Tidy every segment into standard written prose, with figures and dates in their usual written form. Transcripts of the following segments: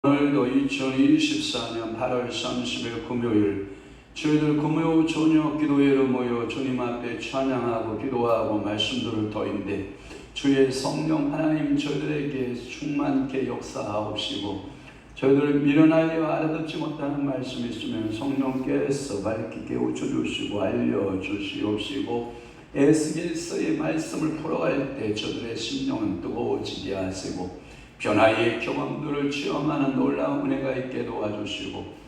오늘도 2024년 8월 30일 금요일 저희들 금요 저녁 기도회로 모여 주님 앞에 찬양하고 기도하고 말씀들을 더인데 주의 성령 하나님 저희들에게 충만케 역사하옵시고 저희들을 미련하여 알아듣지 못하는 말씀이 있으면 성령께서 밝히 깨우쳐 주시고 알려주시옵시고 에스겔서의 말씀을 풀어갈 때 저들의 심령은 뜨거워지게 하시고 변화의 경험들을 체험하는 놀라운 은혜가 있게 도와주시고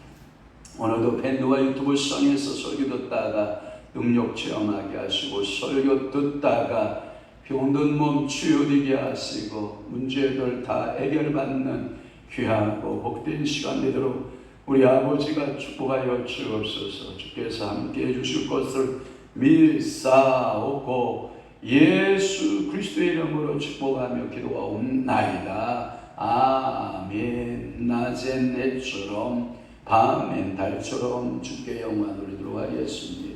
오늘도 밴드와 유튜브 성에서 설교 듣다가 능력 체험하게 하시고 설교 듣다가 병든 몸 치유되게 하시고 문제들 다 해결받는 귀하고 복된 시간 되도록 우리 아버지가 축복하여 주옵소서. 주께서 함께 해주실 것을 믿사오고 예수 그리스도의 이름으로 축복하며 기도하옵나이다. 아멘. 낮엔 해처럼 밤엔 달처럼 주께 영광 돌리도록 하겠습니다.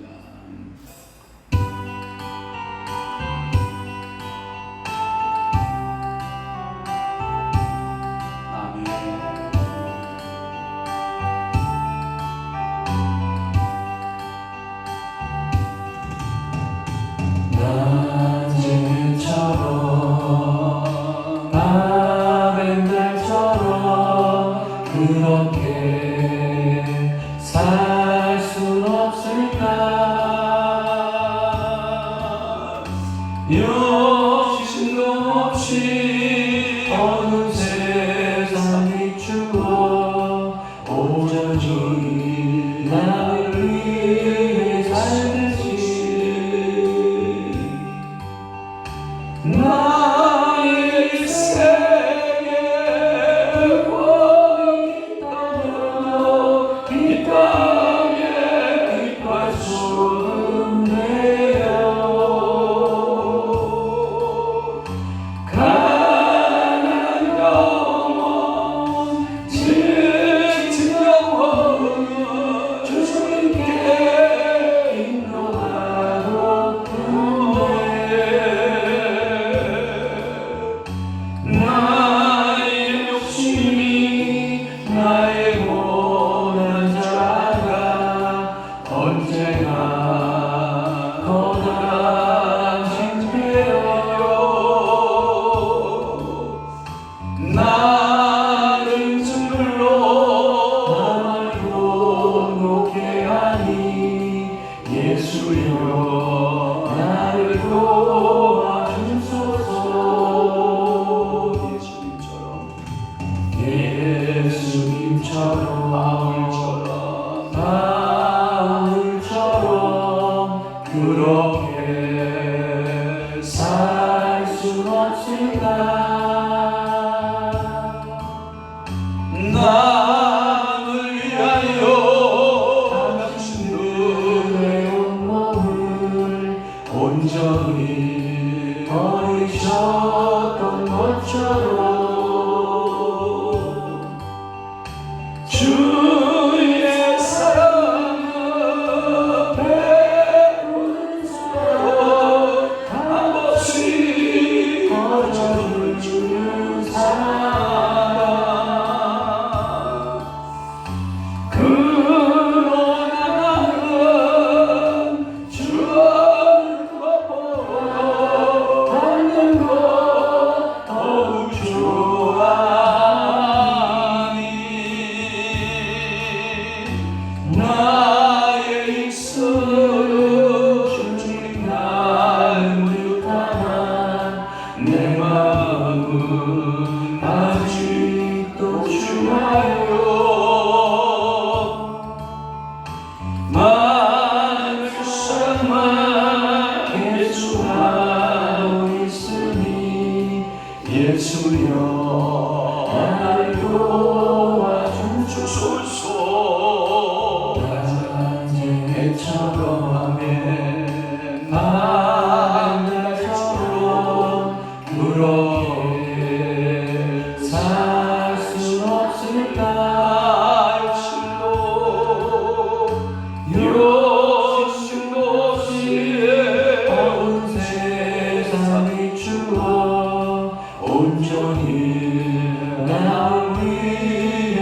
온전히 나 위해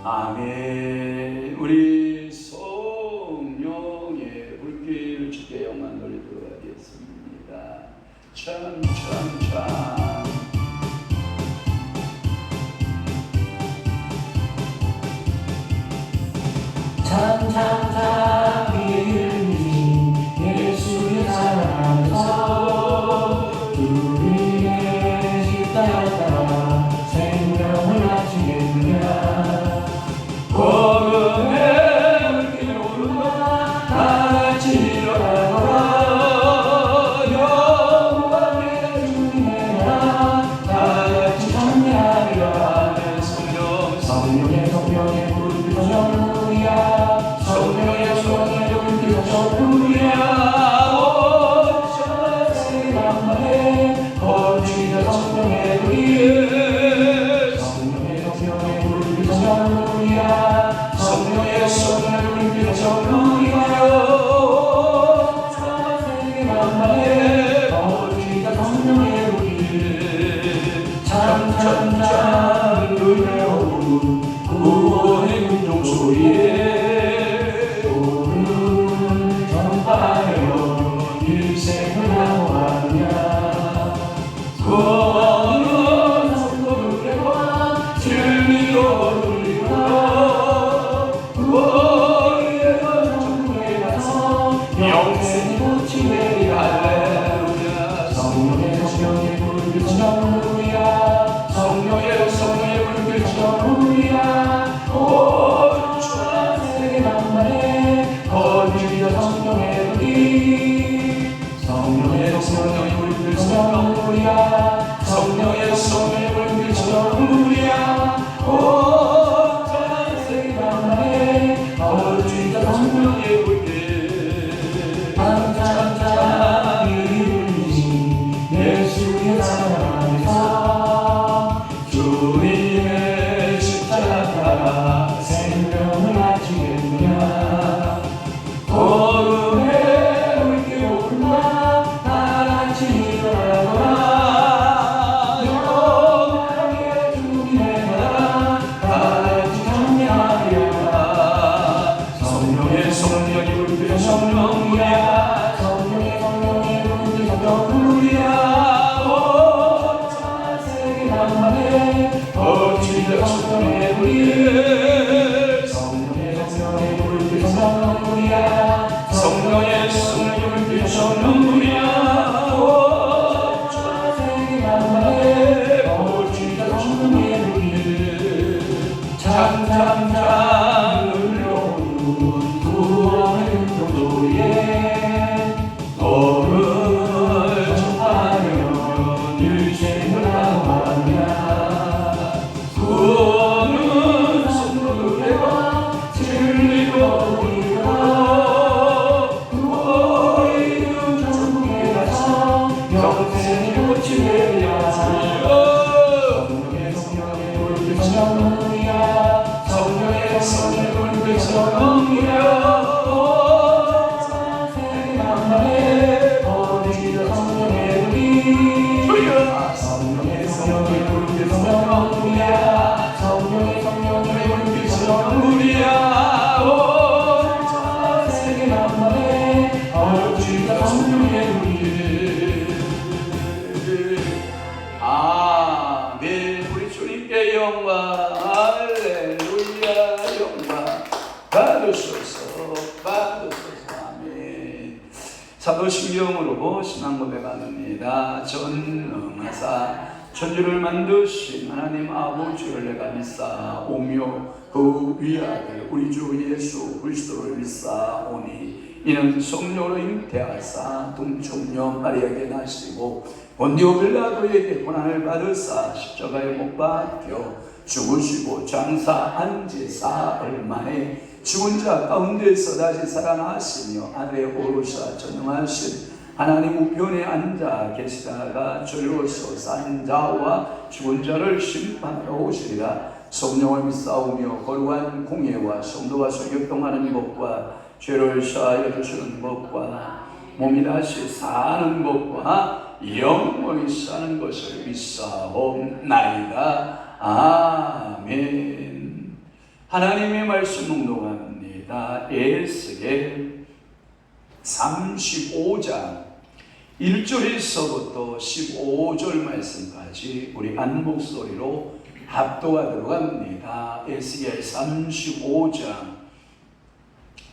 아멘. 우리 성령의 불길 주께 영광 돌리도록 하겠습니다. 참. 참참참 이름이 예수의 사랑에서 우리의 십자가 따라 생명을 바치겠느냐. 걸음에 물길 오르마 다같이 일어나거라. 영광의 주님이라 다같이 찬양하리라. 성령의 불길 전우리야. 성령의 불길 전우리야. 어쩌세 만만해 거주자 성령의 불길. 성령의 불길 전우리야. 성령의 불길 전우리야. 어쩌세 만만해 거주자 성령의 불길. 참참참 울려오는 구원의 음종 소리에 오른 전파하여 일생을 나오느냐. 구원은 성도들과 진리로 돌리고 구원의 전국에 가서 영생이 꽃이 내리 할렐루야. 성령의 불길 전우리야. 성령의 불길 전우리야. 오 주님의 만만해 거주자 성령의 불길. 성령의 불길 전우리야. 성령의 불길 전우리야. 오 주님의 만만해 거주자 성령의 불길. 참참참 이름이 예수의 사랑에서 주님의 십자가 따라 생명을 바치겠느냐. 걸음에 물길 오르마 다같이 일어나거라. 영광의 주님의 나라 다같이 찬양하리라. 성령의 불길 성령이야. 성령의 불길 성령이야. 만만해 거주자 성령의 불길. 성령의 불길 성령이야. 성령의 불길 성령이야. 만만해 거주자 성령의 불길. 참참참 울려오는 구원의 음성 소리에 복음을 전하며 일생을 나오느냐. 구원은 성도들과 진리로 돌리고 구원의 전국에 가서 영생이 꽃이 되리라. 성령의 불길 전우리야. 성령의 불길 전우리야. 만만해 거주자 성령의 불길. 성령의 불길 성령이야. 성령의 불길 성령이야. 오 세계 만만해 거주자 성령의 불길. 아멘. 우리 주님께 영광 할렐루야. 영광 받으소서. 아멘. 사도신경으로 신앙 고백합니다. 전능하사 천지를 만드신 하나님 아버지를 내가 믿사오며 그 위아래 우리 주 예수 그리스도를 믿사오니 이는 성령으로 잉태하사 동정녀 마리아에게 나시고 본디오 빌라도에게 고난을 받으사 십자가에 못 박혀 죽으시고 장사 안지 사흘 만에 죽은 자 가운데서 다시 살아나시며 하늘에 오르사 전능하신 하나님 우편에 앉아 계시다가 저리로서 산 자와 죽은 자를 심판하러 오시리라. 성령을 믿사오며 거룩한 공예와 성도가 성격동하는 법과 죄를 사하여 주시는 법과 몸이 다시 사는 법과 영원히 사는 것을 믿사옵나이다. 아멘. 하나님의 말씀 묵독합니다. 에스겔 35장 1절에서부터 15절 말씀까지 우리 한 목소리로 합독하도록 합니다. 에스겔 35장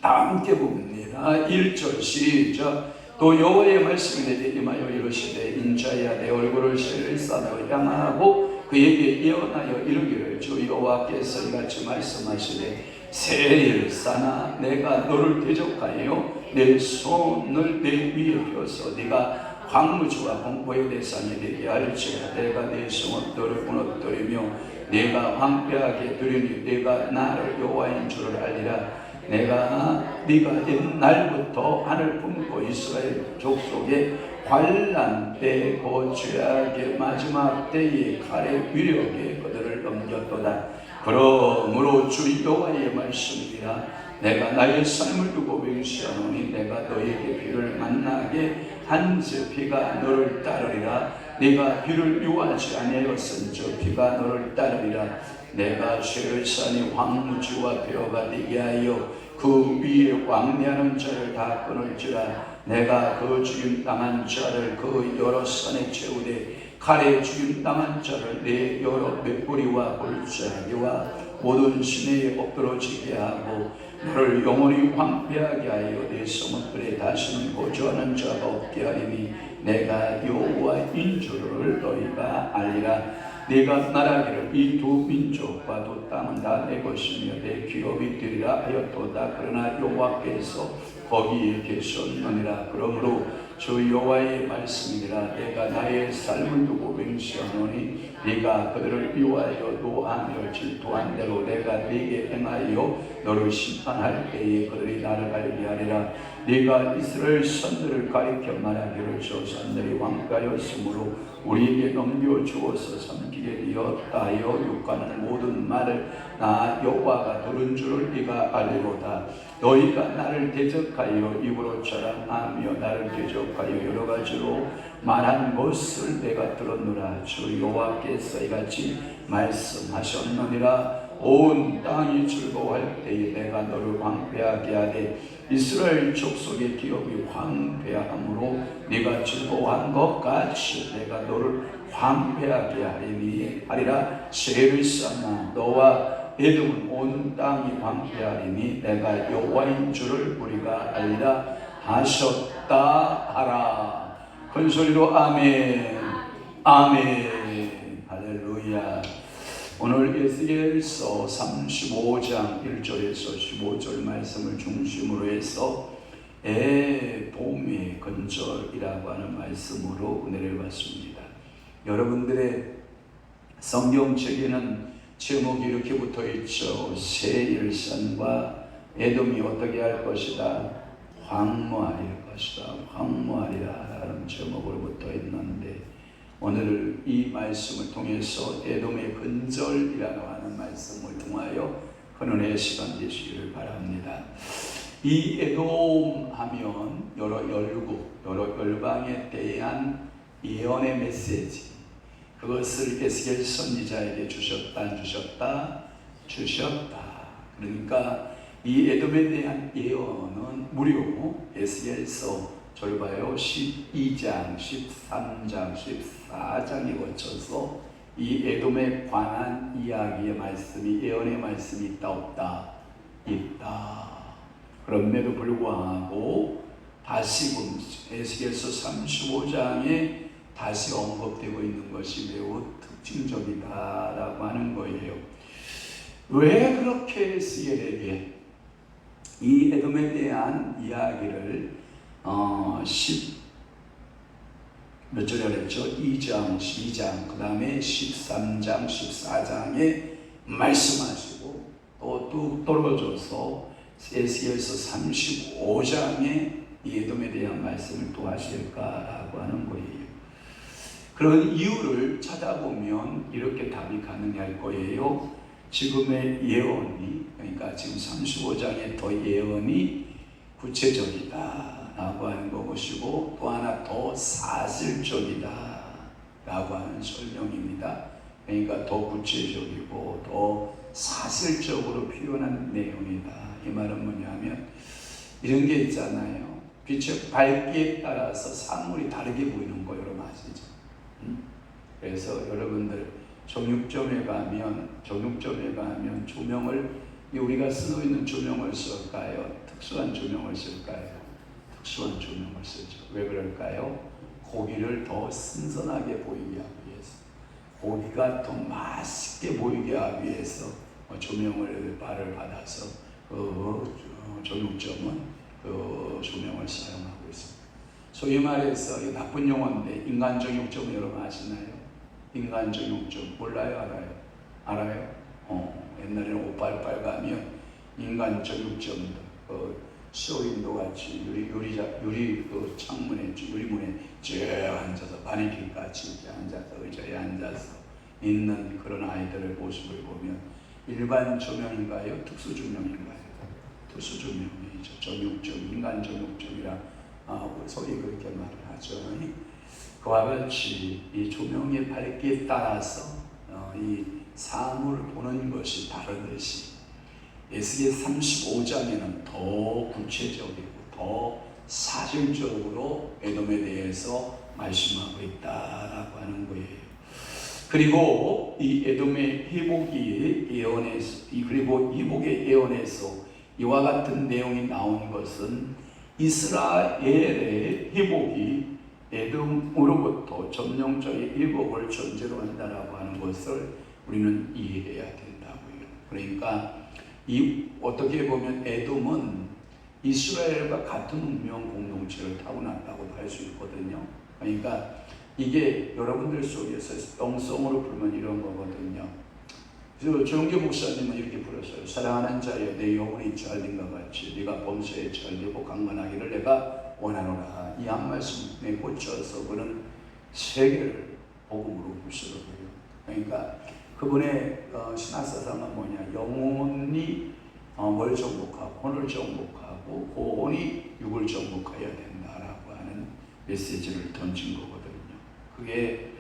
다 함께 봅니다. 1절 시작. 또 여호와의 말씀이 내게 임하여 이르시되 인자야 내 얼굴을 셀사로 향하고 그에게 예언하여 이르기를 주 여호와께서 이같이 말씀하시되 세일사나 내가 너를 대적하여 내 손을 내 위에 펴서 네가 황무지와 공포의 대상이 되게 할지라. 내가 내 성읍들을 무너뜨리며 내가 황폐하게 두리니 내가 나를 여호와인 줄을 알리라. 내가 네가 옛날부터 하늘 품고 이스라엘 족속의 환난 때 그 죄악의 마지막 때의 칼의 위력에 그들을 넘겼도다. 그러므로 주 여호와의 말씀이라. 내가 나의 삶을 두고 맹세하노니 내가 너에게 비를 만나게 한즉 비가 너를 따르리라. 네가 비를 요하지 아니하였은즉 비가 너를 따르리라. 내가 세일산이 황무지와 벼가 되게 하여 그 위에 왕래하는 자를 다 끊을지라. 내가 그 죽임당한 자를 그 여러 산에 채우되 칼에 죽임당한 자를 내 여러 맷뿌리와 골짜기와 모든 시내에 엎드러지게 하고 너를 영원히 황폐하게 하여 내 성읍들에 다시는 거주하는 자가 없게 하리니 내가 여호와인 줄을 너희가 알리라. 네가 말하기를 이 두 민족과 두 땅은 다 내 것이며 내 기업이 되리라 하였도다. 그러나 여호와께서 거기에 계셨느니라. 그러므로 주 여호와의 말씀이라. 내가 나의 삶을 두고 맹세하노니 네가 그들을 미워하여 노하며 질투한 대로 내가 네게 행하여 너를 심판할 때에 그들이 나를 알게 하리라. 네가 이스라엘 산들을 가리켜 말하기를 저 산들이 황폐하였으므로 우리에게 넘겨주어서 섬기게 되었다 하여 욕하는 모든 말을 나 여호와가 들은 줄을 네가 알리로다. 너희가 나를 대적하여 입으로 자랑하며 나를 대적하여 여러 가지로 말한 것을 내가 들었노라. 주 여호와께서 이같이 말씀하셨느니라. 온 땅이 즐거워할 때에 내가 너를 황폐하게 하되 이스라엘 족속의 기업이 황폐함으로 네가 즐거워한 것 같이 내가 너를 황폐하게 하리라. 세일사나 너와 에돔은 온 땅이 황폐하리니 내가 여호와인 줄을 우리가 알리라 하셨다 하라. 큰 소리로 아멘 아멘 할렐루야. 오늘 에스겔서 35장 1절에서 15절 말씀을 중심으로 해서 봄의 근절이라고 하는 말씀으로 은혜를 받습니다. 여러분들의 성경책에는 제목이 이렇게 붙어 있죠. 세일산과 에돔이 어떻게 할 것이다? 황무할 것이다. 황무하리라 라는 제목으로 붙어 있는데 오늘 이 말씀을 통해서 에돔의 근절이라고 하는 말씀을 통하여 헌은혜의 시간 되시기를 바랍니다. 이 에돔 하면 여러 열방에 대한 예언의 메시지, 그것을 에스겔 선지자에게 주셨다 안 주셨다? 주셨다. 그러니까 이 에돔에 대한 예언은 무려 에스겔서 저를 봐요. 12장, 13장, 14장에 거쳐서 이 에돔에 관한 이야기의 말씀이, 예언의 말씀이 있다 없다? 있다. 그럼에도 불구하고 다시금 에스겔서 35장에 다시 언급되고 있는 것이 매우 특징적이다라고 하는 거예요. 왜 그렇게 에스겔에게 이 에돔에 대한 이야기를 몇 절에 그랬죠? 2장, 12장, 그 다음에 13장, 14장에 말씀하시고 또 뚝 떨어져서 에스겔서 35장에 이 에돔에 대한 말씀을 또 하실까라고 하는 거예요. 그런 이유를 찾아보면 이렇게 답이 가능할 거예요. 지금의 예언이, 그러니까 지금 35장의 더 예언이 구체적이다 라고 하는 것이고, 또 하나 더 사실적이다 라고 하는 설명입니다. 그러니까 더 구체적이고 더 사실적으로 표현한 내용이다. 이 말은 뭐냐면 이런 게 있잖아요. 빛의 밝기에 따라서 사물이 다르게 보이는 거 여러분 아시죠? 그래서 여러분들 정육점에 가면 조명을 우리가 쓰고 있는 조명을 쓸까요? 특수한 조명을 쓸까요? 특수한 조명을 쓰죠. 왜 그럴까요? 고기를 더 신선하게 보이게 하기 위해서, 고기가 더 맛있게 보이게 하기 위해서 조명을 받아서 정육점은 조명을 사용하고 있습니다. 소위 말해서 이 나쁜 용어인데 인간 정육점 여러분 아시나요? 인간 정육점 몰라요? 알아요? 옛날에는 588 가면 인간 정육점 쇼윈도 같이 유리 창문에 유리문에 쭉 앉아서 마네킹 같이 이렇게 앉아서 의자에 앉아서 있는 그런 아이들의 모습을 보면 일반 조명인가요? 특수 조명인가요? 특수 조명이죠. 정육점, 인간 정육점이라 소위 그렇게 말을 하죠. 그와 같이 이 조명의 밝기에 따라서 이 사물을 보는 것이 다르듯이 에스겔 35장에는 더 구체적이고 더 사실적으로 에돔에 대해서 말씀하고 있다라고 하는 거예요. 그리고 이 에돔의 회복의 예언에서 그리고 이복의 예언에서 이와 같은 내용이 나온 것은 이스라엘의 회복이 에돔으로부터 점령자의 회복을 전제로 한다라고 하는 것을 우리는 이해해야 된다고요. 그러니까 어떻게 보면 에돔은 이스라엘과 같은 운명 공동체를 타고났다고도 할 수 있거든요. 그러니까 이게 여러분들 속에서 영성으로 불면 이런 거거든요. 그래서 정규 목사님은 이렇게 불렀어요. 사랑하는 자여 내 영혼이 잘된것 같이 네가 범죄에 잘되고 강건하기를 내가 원하노라. 이 한 말씀에 꽂혀서 그는 세계를 복음으로 부스러워요. 그러니까 그분의 신화사상은 뭐냐, 영혼이 뭘 정복하고 혼을 정복하고 혼이 육을 정복해야 된다라고 하는 메시지를 던진 거거든요. 그게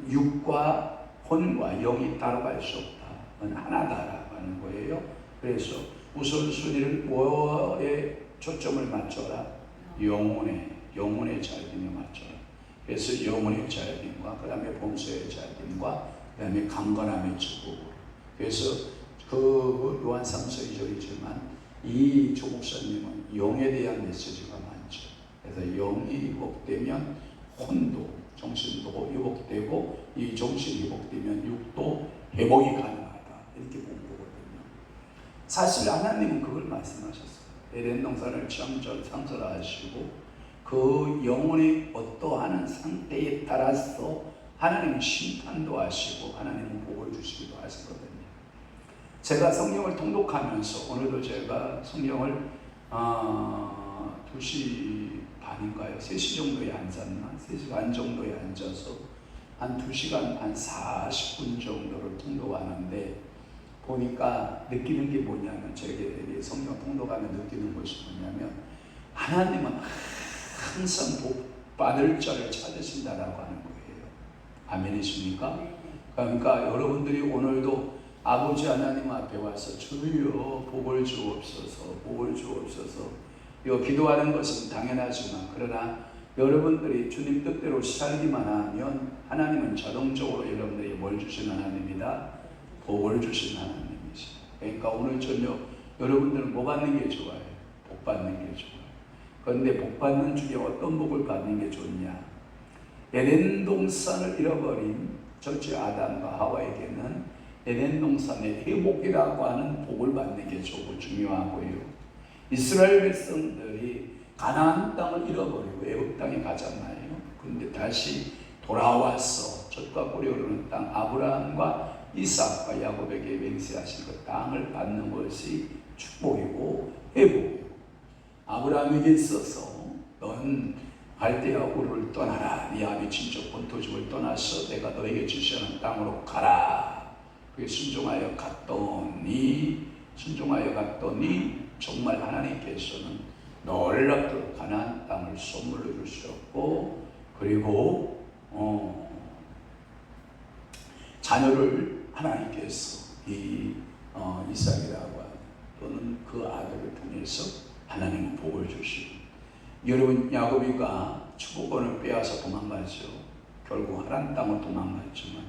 육과 혼과 영이 따로 갈 수 없다는 하나다라고 하는 거예요. 그래서 우선순위를 뭐에 초점을 맞춰라? 영혼의 잘됨에 맞춰라. 그래서 영혼의 잘됨과 그 다음에 범죄의 잘됨과 그 다음에 강건함의 축복으로. 그래서 그 요한 3서 2절이지만 이 조 목사님은 영에 대한 메시지가 많죠. 그래서 영이 회복되면 혼도 정신도 회복되고 이 정신이 회복되면 육도 회복이 가능하다. 이렇게 본 거거든요. 사실 하나님은 그걸 말씀하셨어요. 에덴 동산을 창설하시고 그 영혼의 어떠한 상태에 따라서 하나님은 심판도 하시고 하나님은 복을 주시기도 하시거든요. 제가 성경을 통독하면서 오늘도 제가 성경을 2시 반인가요? 3시 정도에 앉았나? 3시 반 정도에 앉아서 한 2시간 한 40분 정도를 통독하는데 보니까 느끼는 게 뭐냐면 제게 성경 통독하면 느끼는 것이 뭐냐면 하나님은 항상 복 받을 자를 찾으신다라고 하는 거예요. 아멘이십니까? 그러니까 여러분들이 오늘도 아버지 하나님 앞에 와서 주여 복을 주옵소서, 복을 주옵소서. 이거 기도하는 것은 당연하지만 그러나 여러분들이 주님 뜻대로 살기만 하면 하나님은 자동적으로 여러분들이 뭘 주신 하나님이다? 복을 주신 하나님이시. 그러니까 오늘 저녁 여러분들은 뭐 받는 게 좋아요? 복 받는 게 좋아요. 그런데 복 받는 중에 어떤 복을 받는 게 좋냐? 에덴 동산을 잃어버린 첫째 아담과 하와에게는 에덴 동산의 회복이라고 하는 복을 받는 게 좋고 중요하고요. 이스라엘 백성들이 가나안 땅을 잃어버리고 애굽 땅에 가잖아요. 그런데 다시 돌아와서 젖과 꿀이 흐르는 땅 아브라함과 이삭과 야곱에게 맹세하신 그 땅을 받는 것이 축복이고 회복이고, 아브라함에게 있어서 넌 갈대아 우르를 떠나라. 네 아비 친척 본토집을 떠나서 내가 너에게 지시하는 땅으로 가라. 그게 순종하여 갔더니 정말 하나님께서는 놀랍도록 가나안 땅을 선물로 주셨고, 그리고 자녀를 하나님께서 이 이삭이라고 하는 또는 그 아들을 통해서 하나님은 복을 주시고 여러분 야곱이가 축복권을 빼앗아 도망가죠. 결국 하란 땅을 도망갔지만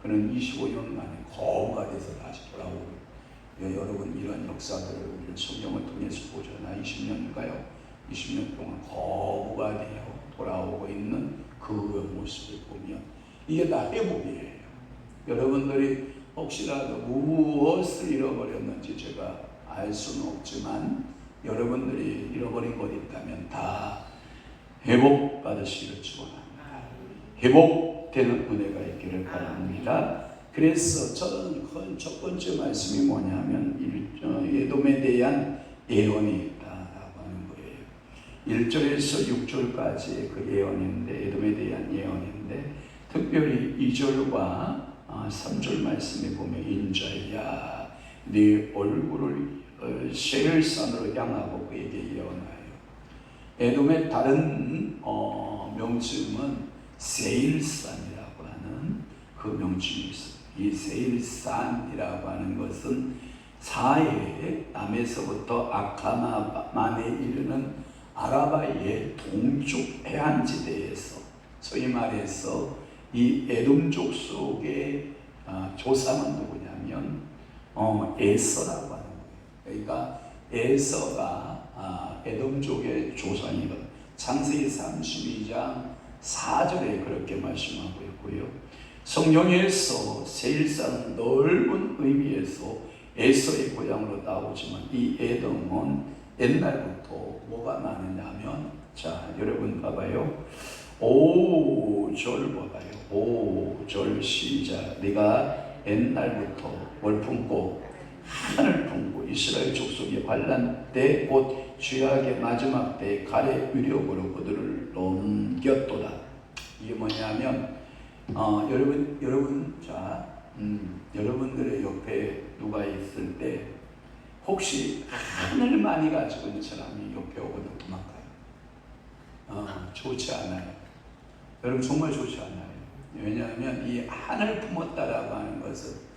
그는 25년 만에 거부가 돼서 다시 돌아오고 여러분 이런 역사들을 우리는 성경을 통해서 보잖아. 20년인가요? 20년 동안 거부가 되어 돌아오고 있는 그 모습을 보면 이게 다 회복이에요. 여러분들이 혹시라도 무엇을 잃어버렸는지 제가 알 수는 없지만 여러분들이 잃어버린 것 있다면 다 회복받으시기를 축원합니다. 회복되는 은혜가 있기를 바랍니다. 그래서 저는 첫 번째 말씀이 뭐냐면 에돔에 대한 예언이 있다라고 하는 거예요. 1절에서 6절까지 그 예언인데 에돔에 대한 예언인데 특별히 2절과 3절 말씀에 보면 인자야 네 얼굴을 세일산으로 향하고 그에게 예언하여. 에돔의 다른 명칭은 세일산이라고 하는 그 명칭이 있습니다. 이 세일산이라고 하는 것은 사해 남에서부터 아카마만에 이르는 아라바의 동쪽 해안지대에서 소위 말해서 이 에돔족 속의 조상은 누구냐면 에서라고 하는 거예요. 그러니까 에서가 에돔족의 조상이거든요. 창세기 32장 4절에 그렇게 말씀하고 있고요. 성경에서 세일산은 넓은 의미에서 에서의 고향으로 나오지만 이 에돔은 옛날부터 뭐가 많으냐면 자 여러분 봐봐요. 5절 봐봐요. 5절 시작. 네가 옛날부터 뭘 품고 하늘 품고 이스라엘 족속이 환난 때 곧 죄악의 마지막 때에 칼의 위력으로 그들을 넘겼도다. 이게 뭐냐면 여러분 자 여러분들의 옆에 누가 있을 때 혹시 하늘 많이 가지고 있는 사람이 옆에 오거나 도망가요. 좋지 않아요. 여러분 정말 좋지 않아요. 왜냐하면 이 하늘 품었다라고 하는 것은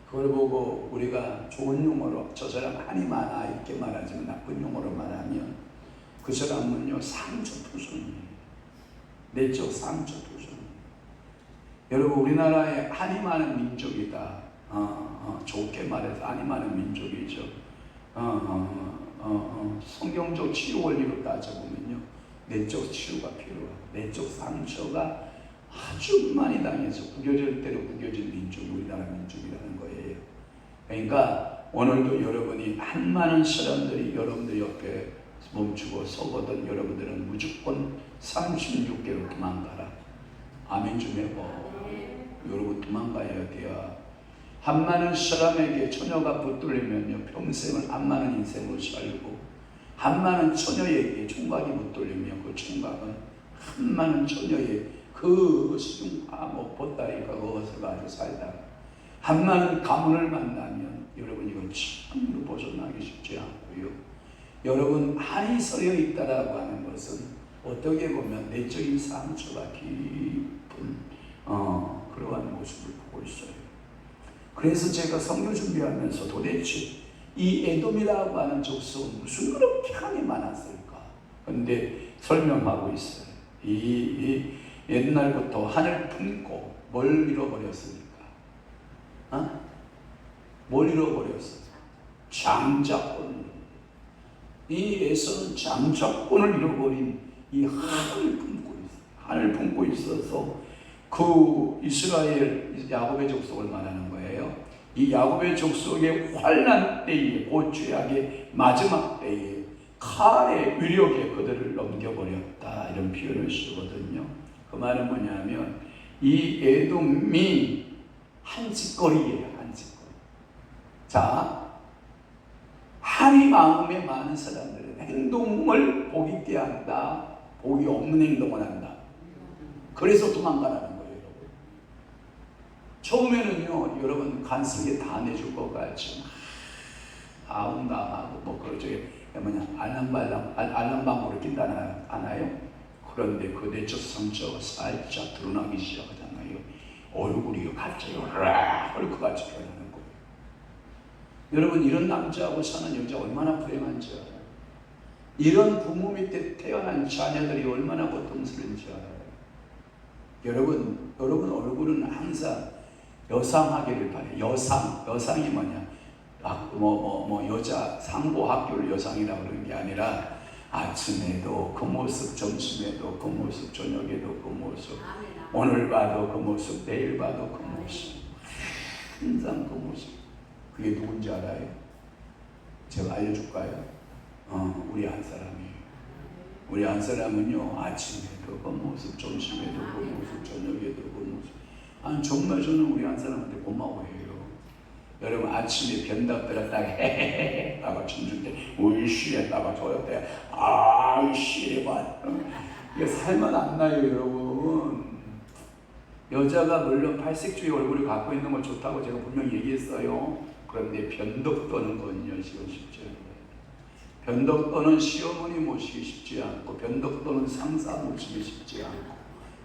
그걸 보고 우리가 좋은 용어로 저 사람 한이 많아 이렇게 말하지만 나쁜 용어로 말하면 그 사람은요 상처투성이에요. 내적 상처투성이. 여러분 우리나라에 한이 많은 민족이다. 좋게 말해서 한이 많은 민족이죠. 성경적 치유 원리로 따져보면요 내적 치유가 필요하고 내적 상처가 아주 많이 당해서 구겨질 대로 구겨진 민족이 우리나라 민족이라는 거예요. 그러니까 오늘도 여러분이 한 많은 사람들이 여러분들 옆에 멈추고 서거든 여러분들은 무조건 36개로 도망가라. 아멘 좀 해봐. 여러분 도망가야 돼요. 한 많은 사람에게 처녀가 붙들리면요 평생을 한 많은 인생을 살고 한 많은 처녀에게 총각이 붙들리면 그 총각은 한 많은 처녀의 그 수중파 보따리가 그것을 가지고 살다가 한 많은 가문을 만나면 여러분 이건 참으로 벗어나기 쉽지 않고요. 여러분 한이 서려 있다라고 하는 것은 어떻게 보면 내적인 상처가 깊은 그러한 모습을 보고 있어요. 그래서 제가 성경 준비하면서 도대체 이 에돔이라고 하는 족속은 무슨 그렇게 한이 많았을까? 그런데 설명하고 있어요. 이 옛날부터 하늘 품고 뭘 잃어버렸습니까? 뭘 잃어버렸어? 장자권. 이 에서는 장자권을 잃어버린 이 하늘 품고 있어. 하늘 품고 있어서 그 이스라엘 야곱의 족속을 말하는 거예요. 이 야곱의 족속의 환난 때에 곧 죄악의 마지막 때에 칼의 위력에 그들을 넘겨버렸다 이런 표현을 쓰거든요. 그 말은 뭐냐면 이 에돔이 한짓거리예요. 한짓거리. 자, 한이 마음에 많은 사람들은 행동을 복 있게 한다. 복이 없는 행동을 한다. 그래서 도망가라는 거예요. 여러분. 처음에는요 여러분 간섭게 다 내줄 것 같지만 아웅다하고 뭐 그러죠. 알랑방으로 낀다 않아요? 그런데 그 내적 상처가 살짝 드러나기 시작하잖아요. 얼굴이 갑자기 헐크같이 변하는 거예요. 여러분, 이런 남자하고 사는 여자 얼마나 불행한지 알아요? 이런 부모 밑에 태어난 자녀들이 얼마나 고통스러운지 알아요? 여러분 얼굴은 항상 여상하기를 바래요. 여상이 뭐냐? 여자 상고 학교를 여상이라고 그러는 게 아니라 아침에도 그 모습, 점심에도 그 모습, 저녁에도 그 모습, 오늘 봐도 그 모습, 내일 봐도 그 모습, 항상 그 모습. 그게 누군지 알아요? 제가 알려줄까요? 우리 한 사람이에요. 우리 한 사람은요, 아침에도 그 모습, 점심에도 그 모습, 저녁에도 그 모습. 아니, 정말 저는 우리 한 사람한테 고마워해요. 여러분, 아침에 변덕들어 딱 헤헤헤 하고 춤출 때 우이씨 했다가 저럴 때 아이씨 봐. 이게 살만 안 나요, 여러분. 여자가 물론 팔색주의 얼굴을 갖고 있는 건 좋다고 제가 분명히 얘기했어요. 그런데 변덕 떠는 건요, 지금 쉽지 않아요. 변덕 떠는 시어머니 모시기 쉽지 않고, 변덕 떠는 상사 모시기 쉽지 않고.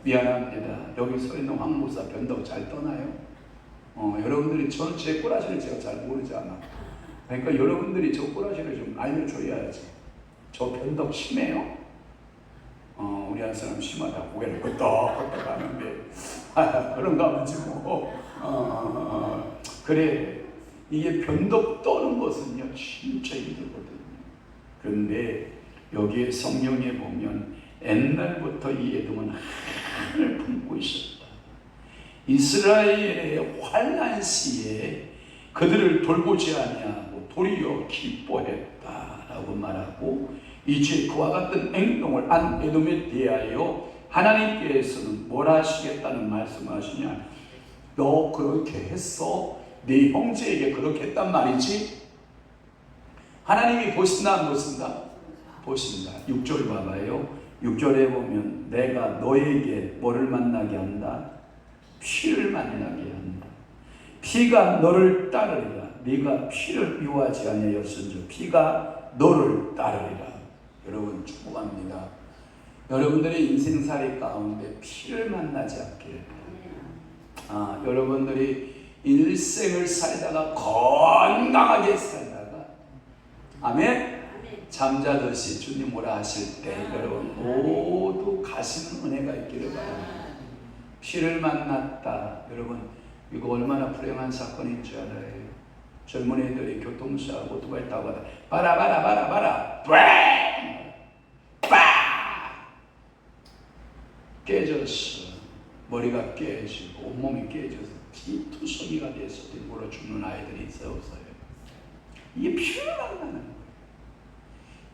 미안합니다. 여기 서 있는 황 목사 변덕 잘 떠나요? 여러분들이 저는 제 꼬라지를 제가 잘 모르잖아. 그러니까 여러분들이 저 꼬라지를 좀 알려줘야지. 저 변덕 심해요? 우리 한 사람 심하다. 고개를 끄덕끄덕 하는데 그런가 보지 뭐. 그래, 이게 변덕 떠는 것은요 진짜 힘들거든요. 그런데 여기에 성경에 보면 옛날부터 이 에돔은 하나님을 품고 있었다. 이스라엘의 환난 시에 그들을 돌보지 아니하고 도리어 기뻐했다라고 말하고, 이제 그와 같은 행동을 한 에돔에 대하여 하나님께서는 뭘 하시겠다는 말씀하시냐? 너 그렇게 했어? 네 형제에게 그렇게 했단 말이지? 하나님이 보신다 안 보신다? 보신다. 6절 봐봐요. 6절에 보면 내가 너에게 뭐를 만나게 한다? 피를 만나게 한다. 피가 너를 따르리라. 네가 피를 미워하지 아니하였은즉 피가 너를 따르리라. 여러분 축복합니다. 여러분들의 인생살이 가운데 피를 만나지 않기를 바랍니다. 여러분들이 일생을 살다가 건강하게 살다가 아멘? 잠자듯이 주님 오라 하실 때 여러분 모두 가시는 은혜가 있기를 바랍니다. 피를 만났다. 여러분 이거 얼마나 불행한 사건인 줄 알아요? 젊은이들이 교통사고 오토바이 타고 가다 바라 깨졌어. 머리가 깨지고 온몸이 깨져서 피투성이가 돼서 일부러 죽는 아이들이 있어요, 없어요? 이게 피를 만나는 거예요.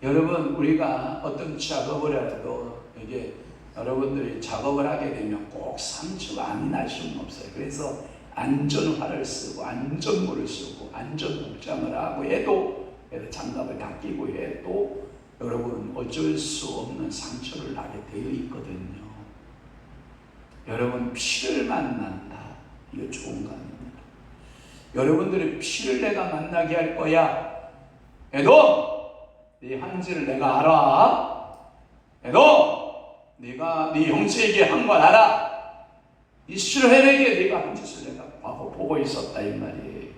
여러분 우리가 어떤 작업을 해도 이게 여러분들이 작업을 하게 되면 꼭 상처가 안 날 수는 없어요. 그래서 안전화를 쓰고 안전모를 쓰고 안전복장을 하고 해도 장갑을 다 끼고 해도 여러분 어쩔 수 없는 상처를 나게 되어 있거든요. 여러분 피를 만난다. 이거 좋은 거 아닙니다. 여러분들의 피를 내가 만나게 할 거야. 에돔! 네 한지를 내가 알아. 에돔! 네가 네 형제에게 한 걸 알아. 이스라엘에게 네가 한 짓을 내가 보고 있었다 이 말이에요.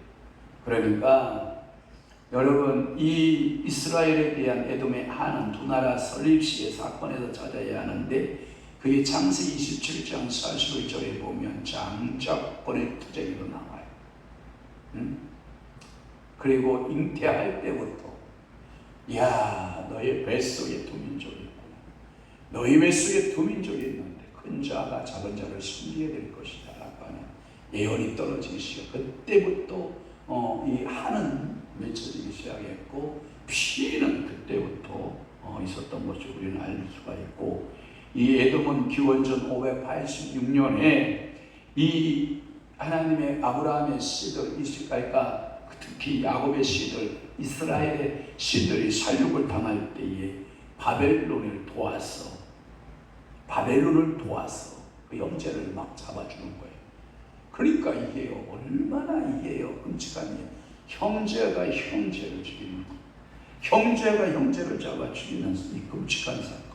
그러니까 여러분 이 이스라엘에 대한 에돔의 한은 두 나라 설립 시의 사건에서 찾아야 하는데, 그게 창세기 27장 41절에 보면 장자권의 투쟁으로 나와요. 그리고 잉태할 때부터 야 너의 뱃속에 두 민족이 있구나. 너희 뱃속에 두 민족이 있는데 큰 자가 작은 자를 섬기게 될 것이다 라고 하는 예언이 떨어지기 시작. 그때부터 이 한은 맺혀지기 시작했고 피는 그때부터 있었던 것을 우리는 알 수가 있고, 이 에돔은 기원전 586년에 이 하나님의 아브라함의 씨들 이스라엘과 특히 야곱의 씨들 이스라엘의 씨들이 살육을 당할 때에 바벨론을 도와서 그 형제를 막 잡아주는 거예요. 그러니까 이게요 얼마나 이게요 끔찍한 일. 형제가 형제를 죽이는 거, 형제가 형제를 잡아 죽이는 이 끔찍한 사건.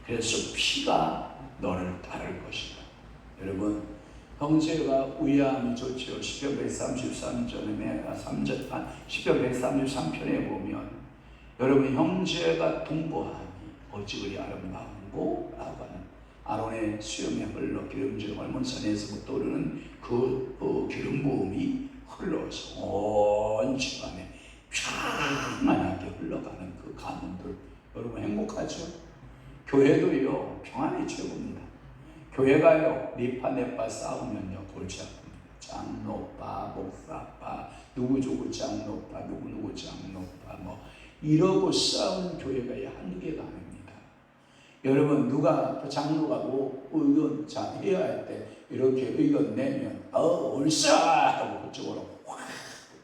그래서 피가 너를 따를 것이다. 여러분 형제가 위함이 좋죠. 시편 133편에 보면 여러분 형제가 동거하니 어찌 그리 아름다운고 라고 하는 아론의 수염에 흘러 기름진 얼몬산에서부터 오르는 그 기름 부음이 흘러서 온 집안에 평안하게 흘러가는 그 가문들, 여러분 행복하죠? 교회도요 평안이 최고입니다. 교회가요 니파네파 싸우면요 골치 아픕니다. 장로파, 목사파, 누구 장로파, 누구 장로파 뭐 이러고 싸우는 교회가 한두 개가 아닙니다. 여러분 누가 장로가 의견 해야 할 때 이렇게 의견 내면 옳사 하고 그쪽으로 확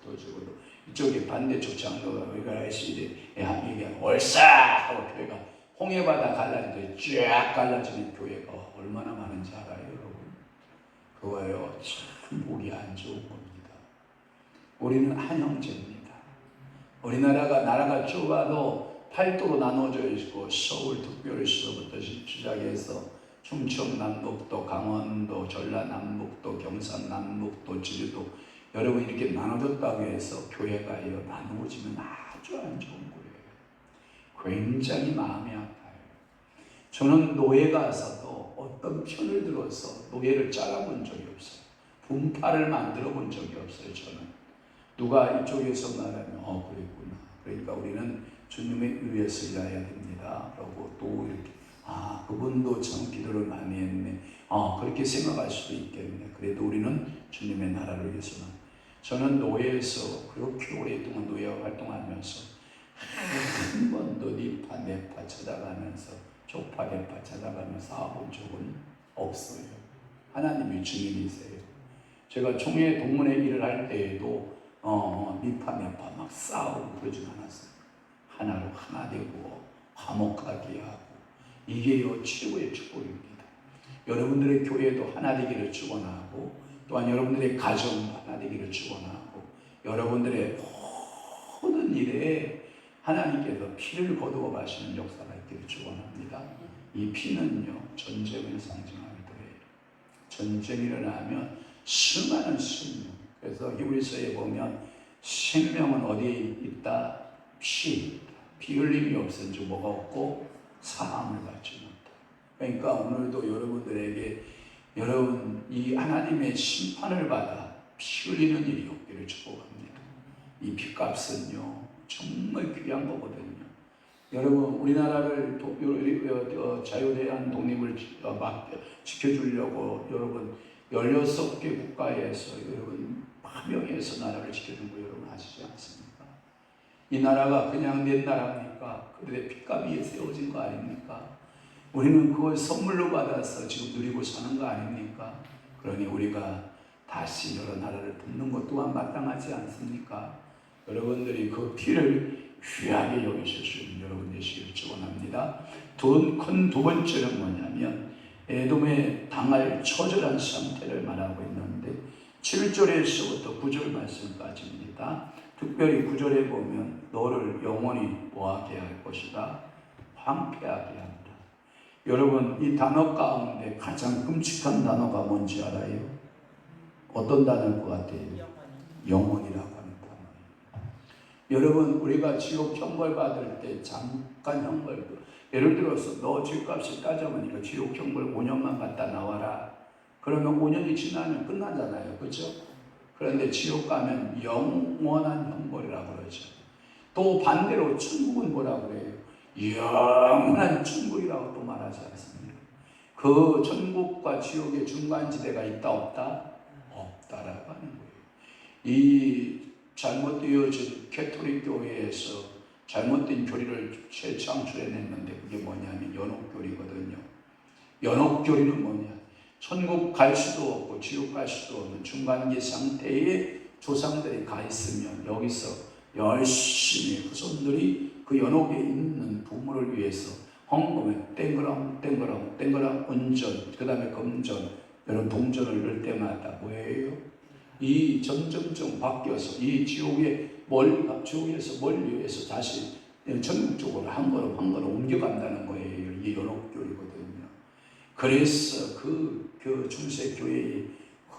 붙어주고 이쪽에 반대쪽 장로가 의견하시지 이게 옳사 하고 교회가 홍해바다 갈라지듯 쫙 갈라지는 교회가 얼마나 많은지 알아요, 여러분? 그거요 참 보기 안 좋은 겁니다. 우리는 한 형제입니다. 우리나라가 나라가 좁아도 팔도로 나눠져 있고 서울 특별시로부터 시작해서 충청 남북도, 강원도, 전라 남북도, 경상 남북도, 제주도 여러분 이렇게 나눠졌다고 해서 교회가요 나누어지면 아주 안 좋은 거예요. 굉장히 마음이 아파요. 저는 노예 가서도 어떤 편을 들어서 노예를 잘라본 적이 없어요. 분파를 만들어 본 적이 없어요. 저는 누가 이쪽에서 말하면 그랬구나. 그러니까 우리는 주님의 위해서 일해야 됩니다. 그러고 또 이렇게 그분도 참 기도를 많이 했네. 그렇게 생각할 수도 있겠네. 그래도 우리는 주님의 나라를 위해서만. 저는 노예에서 그렇게 오랫동안 노예 활동하면서 한 번도 니파 네파 찾아가면서 쪽파 네파 찾아가면서 아본 적은 없어요. 하나님이 주님이세요. 제가 총회 동문회 일을 할 때에도 니파 네파 막 싸우고 그러진 않았어요. 하나로 하나 되고 화목하게 하고 이게요 최고의 축복입니다. 여러분들의 교회도 하나 되기를 축원하고 또한 여러분들의 가정도 하나 되기를 축원하고 여러분들의 모든 일에 하나님께서 피를 거두어 가시는 역사가 있기를 축원합니다. 이 피는요 전쟁을 상징하기도 해요. 전쟁이 일어나면 수많은 생명. 그래서 히브리서에 보면 생명은 어디에 있다? 피 흘림이 없은지 뭐가 없고 사함을 받지 못다. 그러니까 오늘도 여러분들에게 여러분 이 하나님의 심판을 받아 피 흘리는 일이 없기를 축복합니다. 이 피값은요 정말 귀한 거거든요. 여러분 우리나라를 자유대한 독립을 지켜주려고 여러분 16개 국가에서 여러분 파병해서 나라를 지켜준 거 여러분 아시지 않습니까? 이 나라가 그냥 내 나라입니까? 그들의 피값 위에 세워진 거 아닙니까? 우리는 그걸 선물로 받아서 지금 누리고 사는 거 아닙니까? 그러니 우리가 다시 여러 나라를 돕는 것 또한 마땅하지 않습니까? 여러분들이 그 피를 귀하게 여기실 수 있는 여러분 되시기를 축원합니다. 큰 두 번째는 뭐냐면 에돔에 당할 처절한 상태를 말하고 있는데 7절에서부터 9절 말씀까지입니다. 특별히 9절에 보면 너를 영원히 뭐하게 할 것이다? 황폐하게 한다. 여러분 이 단어 가운데 가장 끔찍한 단어가 뭔지 알아요? 어떤 단어일 것 같아요? 영원이라고 하는 단어예요. 여러분 우리가 지옥 형벌 받을 때 잠깐 형벌, 예를 들어서 너 죄값이 따져보니까 지옥 형벌 5년만 갔다 나와라. 그러면 5년이 지나면 끝나잖아요. 그렇죠? 그런데 지옥 가면 영원한 형벌이라고 그러죠. 또 반대로 천국은 뭐라고 그래요? 영원한 천국이라고 또 말하지 않습니까? 그 천국과 지옥의 중간지대가 있다 없다? 없다라고 하는 거예요. 이 잘못되어진 캐톨릭 교회에서 잘못된 교리를 재창출해냈는데 그게 뭐냐면 연옥교리거든요. 연옥교리는 뭐냐? 천국 갈 수도 없고 지옥 갈 수도 없는 중간기 상태에 조상들이 가 있으면 여기서 열심히 후손들이 그 연옥에 있는 부모를 위해서 헌금에 땡그랑 운전, 그 다음에 금전, 이런 동전을 넣을 때마다 뭐예요? 이 점점점 바뀌어서 이 지옥에서 멀리에서 다시 천국 쪽으로 한 걸음 옮겨간다는 거예요. 이게 연옥교리거든요. 그래서 그 중세교회의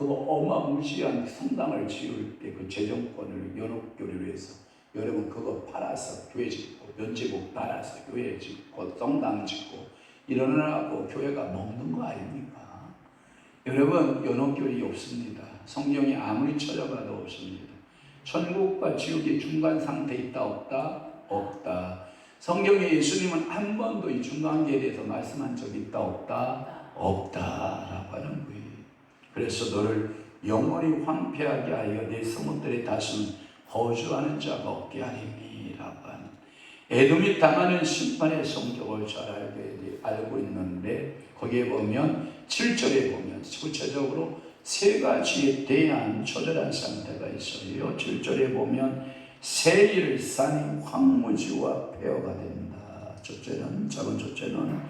그 어마무시한 성당을 지을 때 그 재정권을 연옥교회로 해서 여러분 그거 팔아서 교회 짓고 면제국 팔아서 교회 짓고 성당 짓고 이러느라고 교회가 먹는 거 아닙니까? 여러분 연옥교회 없습니다. 성경이 아무리 찾아봐도 없습니다. 천국과 지옥의 중간 상태에 있다 없다? 없다. 성경에 예수님은 한 번도 이 중간계에 대해서 말씀한 적이 있다 없다? 없다라고 하는 거예요. 그래서 너를 영원히 황폐하게 하여 내 성읍들에 다시는 거주하는 자가 없게 하리니라고 하는 에돔이 당하는 심판의 성격을 잘 알고 있는데 거기에 보면 7절에 보면 구체적으로 세 가지에 대한 초절한 상태가 있어요. 7절에 보면 세일 산이 황무지와 폐허가 된다. 첫째는 작은 첫째는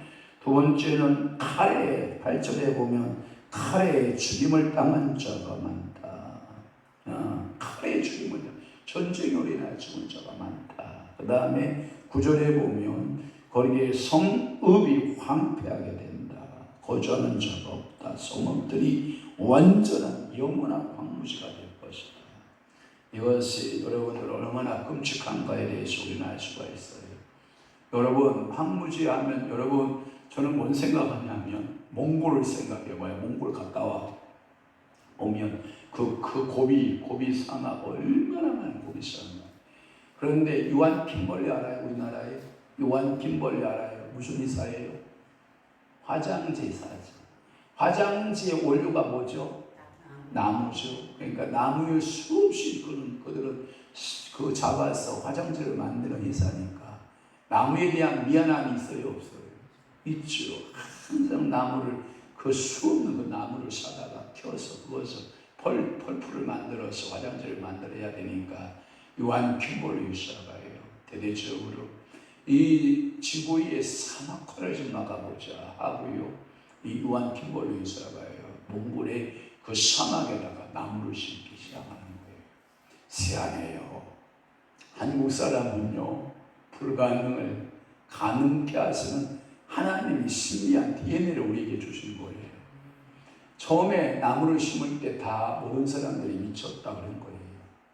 두 번째는 칼에 8절에 보면 칼에 죽임을 당한 자가 많다. 칼에 죽임을 전쟁으로 인해 죽은 자가 많다. 그 다음에 9절에 보면 거기에 성읍이 황폐하게 된다. 거주하는 자가 없다. 성읍들이 완전한 영원한 황무지가 될 것이다. 이것이 여러분들 얼마나 끔찍한가에 대해서 우리는 알 수가 있어요. 여러분 황무지하면 여러분 저는 뭔 생각하냐면 몽골을 생각해봐요. 몽골 갔다 와 오면 그 고비 사막 얼마나 많은 고비 사막. 그런데 요한 킴벌리 알아요? 우리나라에 요한 킴벌리 알아요? 무슨 이사예요? 화장지 이사죠. 화장지의 원료가 뭐죠? 나무죠. 그러니까 나무를 수없이 그들은 그 잡아서 화장지를 만드는 이사니까 나무에 대한 미안함이 있어요, 없어요? 있죠. 항상 나무를 그 수없는 그 나무를 사다가 켜서 그것을 펄풀을 만들어서 화장지를 만들어야 되니까 요한 킴벌리 유사가요. 대대적으로 이 지구 위에 사막화를 좀 막아보자 하고요. 이 요한 킴벌리 유사가요. 몽골의 그 사막에다가 나무를 심기 시작하는 거예요. 희한해요. 한국 사람은요 불가능을 가능케 하시는 하나님이 신비한 DNA를 우리에게 주신 거예요. 처음에 나무를 심을 때 다 모든 사람들이 미쳤다 그런 거예요.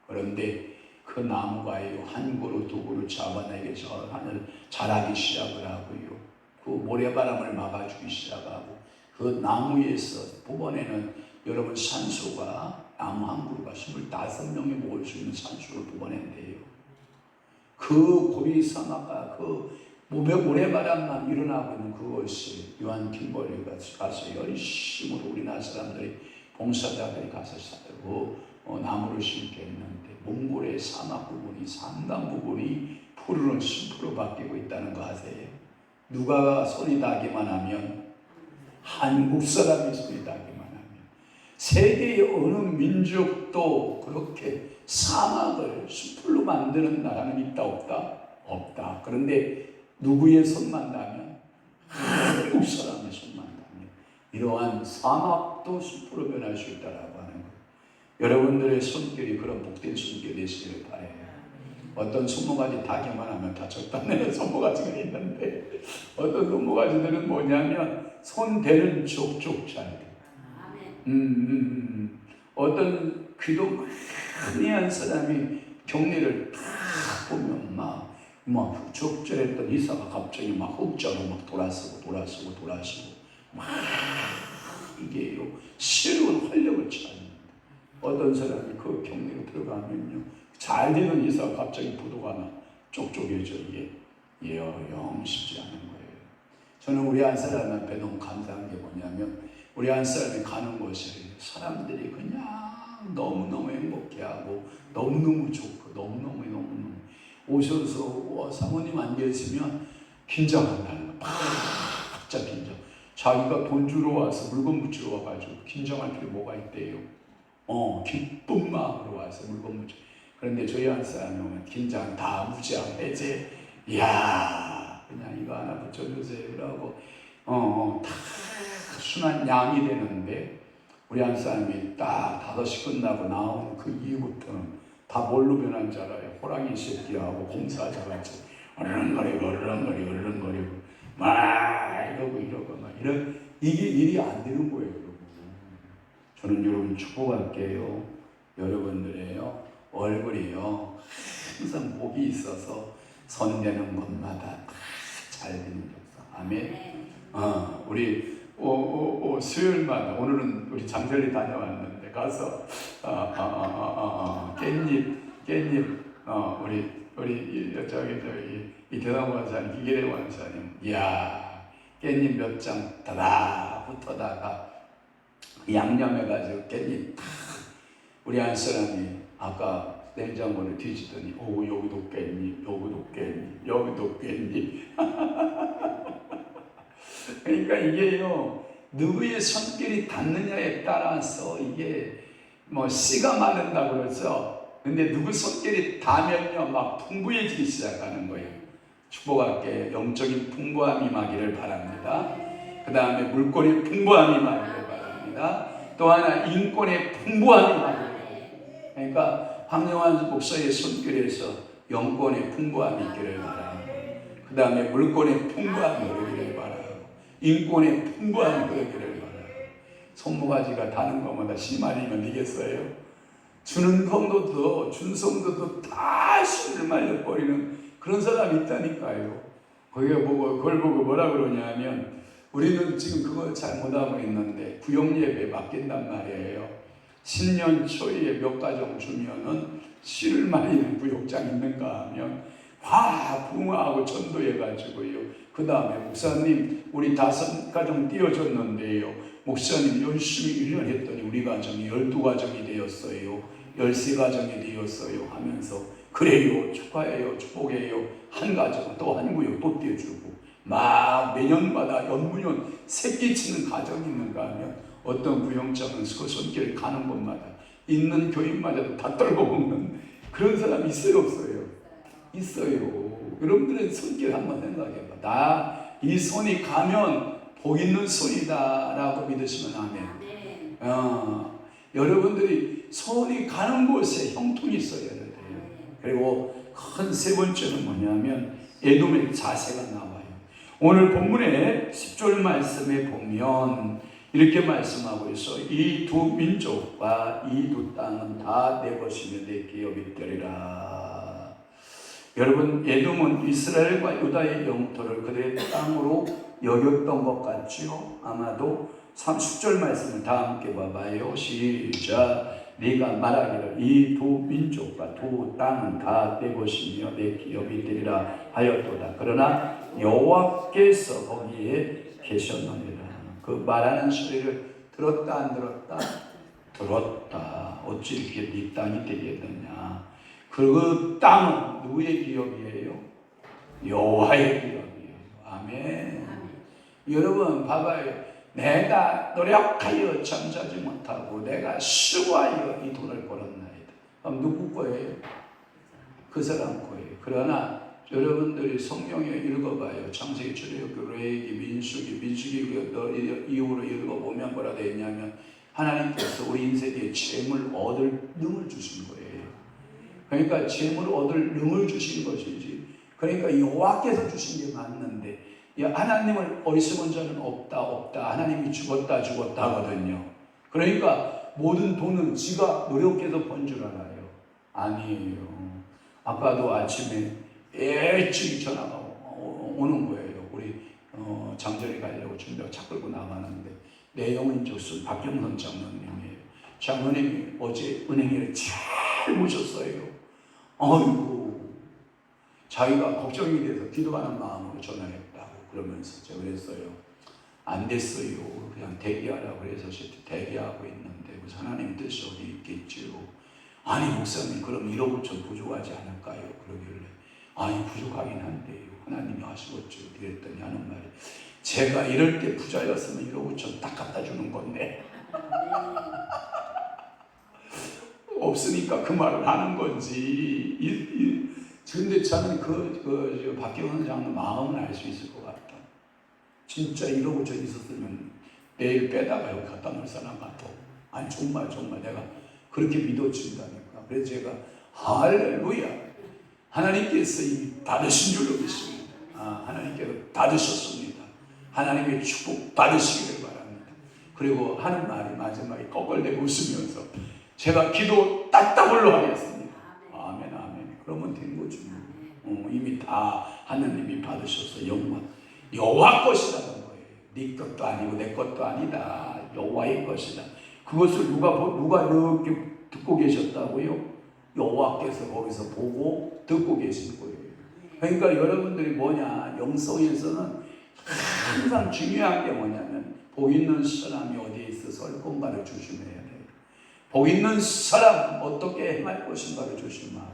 그런데 그 나무가요 한 그루 두 그루 잡아내서 하늘 자라기 시작을 하고요. 그 모래바람을 막아주기 시작하고 그 나무에서 뽑아내는 여러분 산소가 나무 한 그루가 25명이 먹을 수 있는 산소를 뽑아낸대요. 그 고비 사막과 그 모래바람만 일어나고 있는 그것이 요한 킴벌리가 가서 열심으로 우리나라 사람들이 봉사자들이 가서 나무를 심게 했는데 몽골의 사막 부분이 상당 부분이 푸르른 숲으로 바뀌고 있다는 거 아세요? 누가 손이 닿기만 하면 한국 사람이 손이 닿기만 하면 세계의 어느 민족도 그렇게 사막을 숲으로 만드는 나라는 있다 없다? 없다. 그런데 누구의 손만 닿으면 한국 사람의 손만 닿으면 이러한 사막도 숲으로 변할 수 있다라고 하는 거예요. 여러분들의 손길이 그런 복된 손길이 되시기를 바라요. 어떤 손모가지 닿기만 하면 다 적당내는 손모가지가 있는데 어떤 손모가지들은 뭐냐면 손 대는 족족 잘 돼. 어떤 귀도 많이 한 사람이 경례를 딱 보면 막 적절했던 이사가 갑자기 막 흑자로 막 돌아서고 막 이게요 새로운 활력을 찾는. 어떤 사람이 그 경례로 들어가면요 잘 되는 이사가 갑자기 부도가 나 쪽쪽해져. 이게 영 쉽지 않은 거예요. 저는 우리 한 사람 앞에 너무 감사한 게 뭐냐면 우리 한 사람이 가는 곳에 사람들이 그냥 너무너무 행복해하고 너무너무 좋고 너무너무 오셔서 사모님 안 계시면 긴장한다는 거. 바짝 긴장. 자기가 돈 주러 와서 물건 붙이러 와가지고 긴장할 필요 뭐가 있대요. 기쁜 마음으로 와서 물건 붙여. 그런데 저희 한 사람이 오면 긴장 다 무지하고 해제. 이야 그냥 이거 하나 붙여주세요. 그러고 다 순한 양이 되는데 우리 한 사람이 딱 5시 끝나고 나온 그 이후부터는 다 뭘로 변한 줄 알아요? 호랑이 새끼하고 공사자같이 얼렁거리고 막 이러고 막 이런 이게 일이 안 되는 거예요, 여러분. 저는 여러분 축복할게요. 여러분들의요 얼굴이요 항상 복이 있어서 손대는 것마다 다 잘 되는 격사. 아멘. 우리 수요일마다 오늘은 우리 장절리 다녀왔는데 가서 깻잎 우리 저기 이태당 원사님 기계래 원사님 이야 깻잎 몇 장 다다 붙어다가 양념해가지고 깻잎 탁 우리 한 사람이 아까 냉장고를 뒤지더니 여기도 깻잎 여기도 깻잎 그러니까 이게요 누구의 손길이 닿느냐에 따라서 이게 뭐 씨가 마른다고 그러죠. 근데 누구 손길이 닿으면요 막 풍부해지기 시작하는 거예요. 축복할게 영적인 풍부함이 임하기를 바랍니다. 그 다음에 물권의 풍부함이 임하기를 바랍니다. 또 하나 인권의 풍부함이 임하기를 바랍니다. 그러니까 황영환 목사의 손길에서 영권의 풍부함이 있기를 바랍니다. 그 다음에 물권의 풍부함이 이르기를 바랍니다. 인권의 풍부함이 그러기를 바라요. 손모가지가 다는 것마다 씨말이면 되겠어요? 주는 성도도 준 성도도 다 씨를 말려버리는 그런 사람이 있다니까요. 그걸 보고 뭐라 그러냐면 우리는 지금 그걸 잘 못하고 있는데 구역예배 맡긴단 말이에요. 신년 초에 몇 가정 주면은 씨를 말리는 구역장 있는가 하면 부흥하고 전도해가지고요. 그 다음에 목사님 우리 5가정 띄워줬는데요. 목사님 열심히 1년 했더니 우리 가정이 12가정이 되었어요. 13가정이 되었어요 하면서 그래요 축하해요 축복해요 한 가정 또 한 구역 또 띄워주고 막 매년마다 연무년 새끼치는 가정이 있는가 하면 어떤 구역장은 그 손길 가는 곳마다 있는 교인마저도 다 떨고 먹는 그런 사람이 있어요 없어요? 있어요. 여러분들의 손길 한번 생각해봐. 나 이 손이 가면 복 있는 손이다 라고 믿으시면 아멘. 여러분들이 손이 가는 곳에 형통이 있어야 돼요. 그리고 큰 세 번째는 뭐냐면 에돔의 자세가 나와요. 오늘 본문의 10절 말씀에 보면 이렇게 말씀하고 있어. 이 두 민족과 이 두 땅은 다 내 것이며 내 기업이 되리라. 여러분 에돔은 이스라엘과 유다의 영토를 그들의 땅으로 여겼던 것 같죠? 아마도 30절 말씀을 다 함께 봐봐요. 시작. 네가 말하기를 이 두 민족과 두 땅은 다 내 것이며 내 기업이 되리라 하였도다. 그러나 여호와께서 거기에 계셨느니라. 그 말하는 소리를 들었다 안 들었다? 들었다. 어찌 이렇게 네 땅이 되겠느냐. 그 땅은 누구의 기업이에요? 여호와의 기업이에요. 아멘. 여러분 봐봐요. 내가 노력하여 잠자지 못하고 내가 수고하여 이 돈을 벌었나이다. 그럼 누구 거예요? 그 사람 거예요. 그러나 여러분들이 성경에 읽어봐요. 창세기, 출애굽기, 레위기, 민수기 이후로 읽어보면 뭐라 되어 있냐면 하나님께서 우리 인생에 재물 얻을 능을 주신 거예요. 그러니까 재물을 얻을 능을 주신 것이지. 그러니까 여호와께서 주신 게 맞는데 하나님을 어리석은 자는 없다. 하나님이 죽었다 하거든요. 그러니까 모든 돈은 지가 노력해서 번 줄 알아요. 아니에요. 아까도 아침에 일찍 전화가 오는 거예요. 우리 장전에 가려고 준비하고 차 끌고 나가는데 내용은 교수 박경선 장로님이에요. 장로님이 어제 은행에 잘 모셨어요. 아이고 자기가 걱정이 돼서 기도하는 마음으로 전화했다고 그러면서 제가 그랬어요. 안 됐어요. 그냥 대기하라고 그래서 대기하고 있는데 무슨 하나님 뜻이 어디 있겠지요. 아니 목사님 그럼 1억 5천 부족하지 않을까요? 그러길래 아니 부족하긴 한데요. 하나님이 하시겠죠. 그랬더니 하는 말이 제가 이럴 때 부자였으면 1억 5천 딱 갖다 주는 건데 없으니까 그 말을 하는 건지. 근데 저는 박경원 장로 마음을 알 수 있을 것 같다. 진짜 1억 5천 있었으면 내일 빼다가 여기 갖다 놓을 사람 같아. 아니 정말 내가 그렇게 믿어진다니까. 그래서 제가 할렐루야. 하나님께서 이미 받으신 줄로 믿습니다. 하나님께서 받으셨습니다. 하나님의 축복 받으시기를 바랍니다. 그리고 하는 말이 마지막에 꺼끌대고 웃으면서 제가 기도 따따블로 하겠습니다. 아멘 아멘. 그러면 된 거죠. 이미 다 하느님이 받으셔서 영광 여호와 것이라는 거예요. 네 것도 아니고 내 것도 아니다. 여호와의 것이다. 그것을 누가 이렇게 듣고 계셨다고요? 여호와께서 거기서 보고 듣고 계신 거예요. 그러니까 여러분들이 뭐냐, 영성에서는 항상 중요한 게 뭐냐면 복 있는 사람이 어디에 있어서 할 건가를 조심해야 돼요. 복 있는 사람은 어떻게 행할 것인가를 조심하고,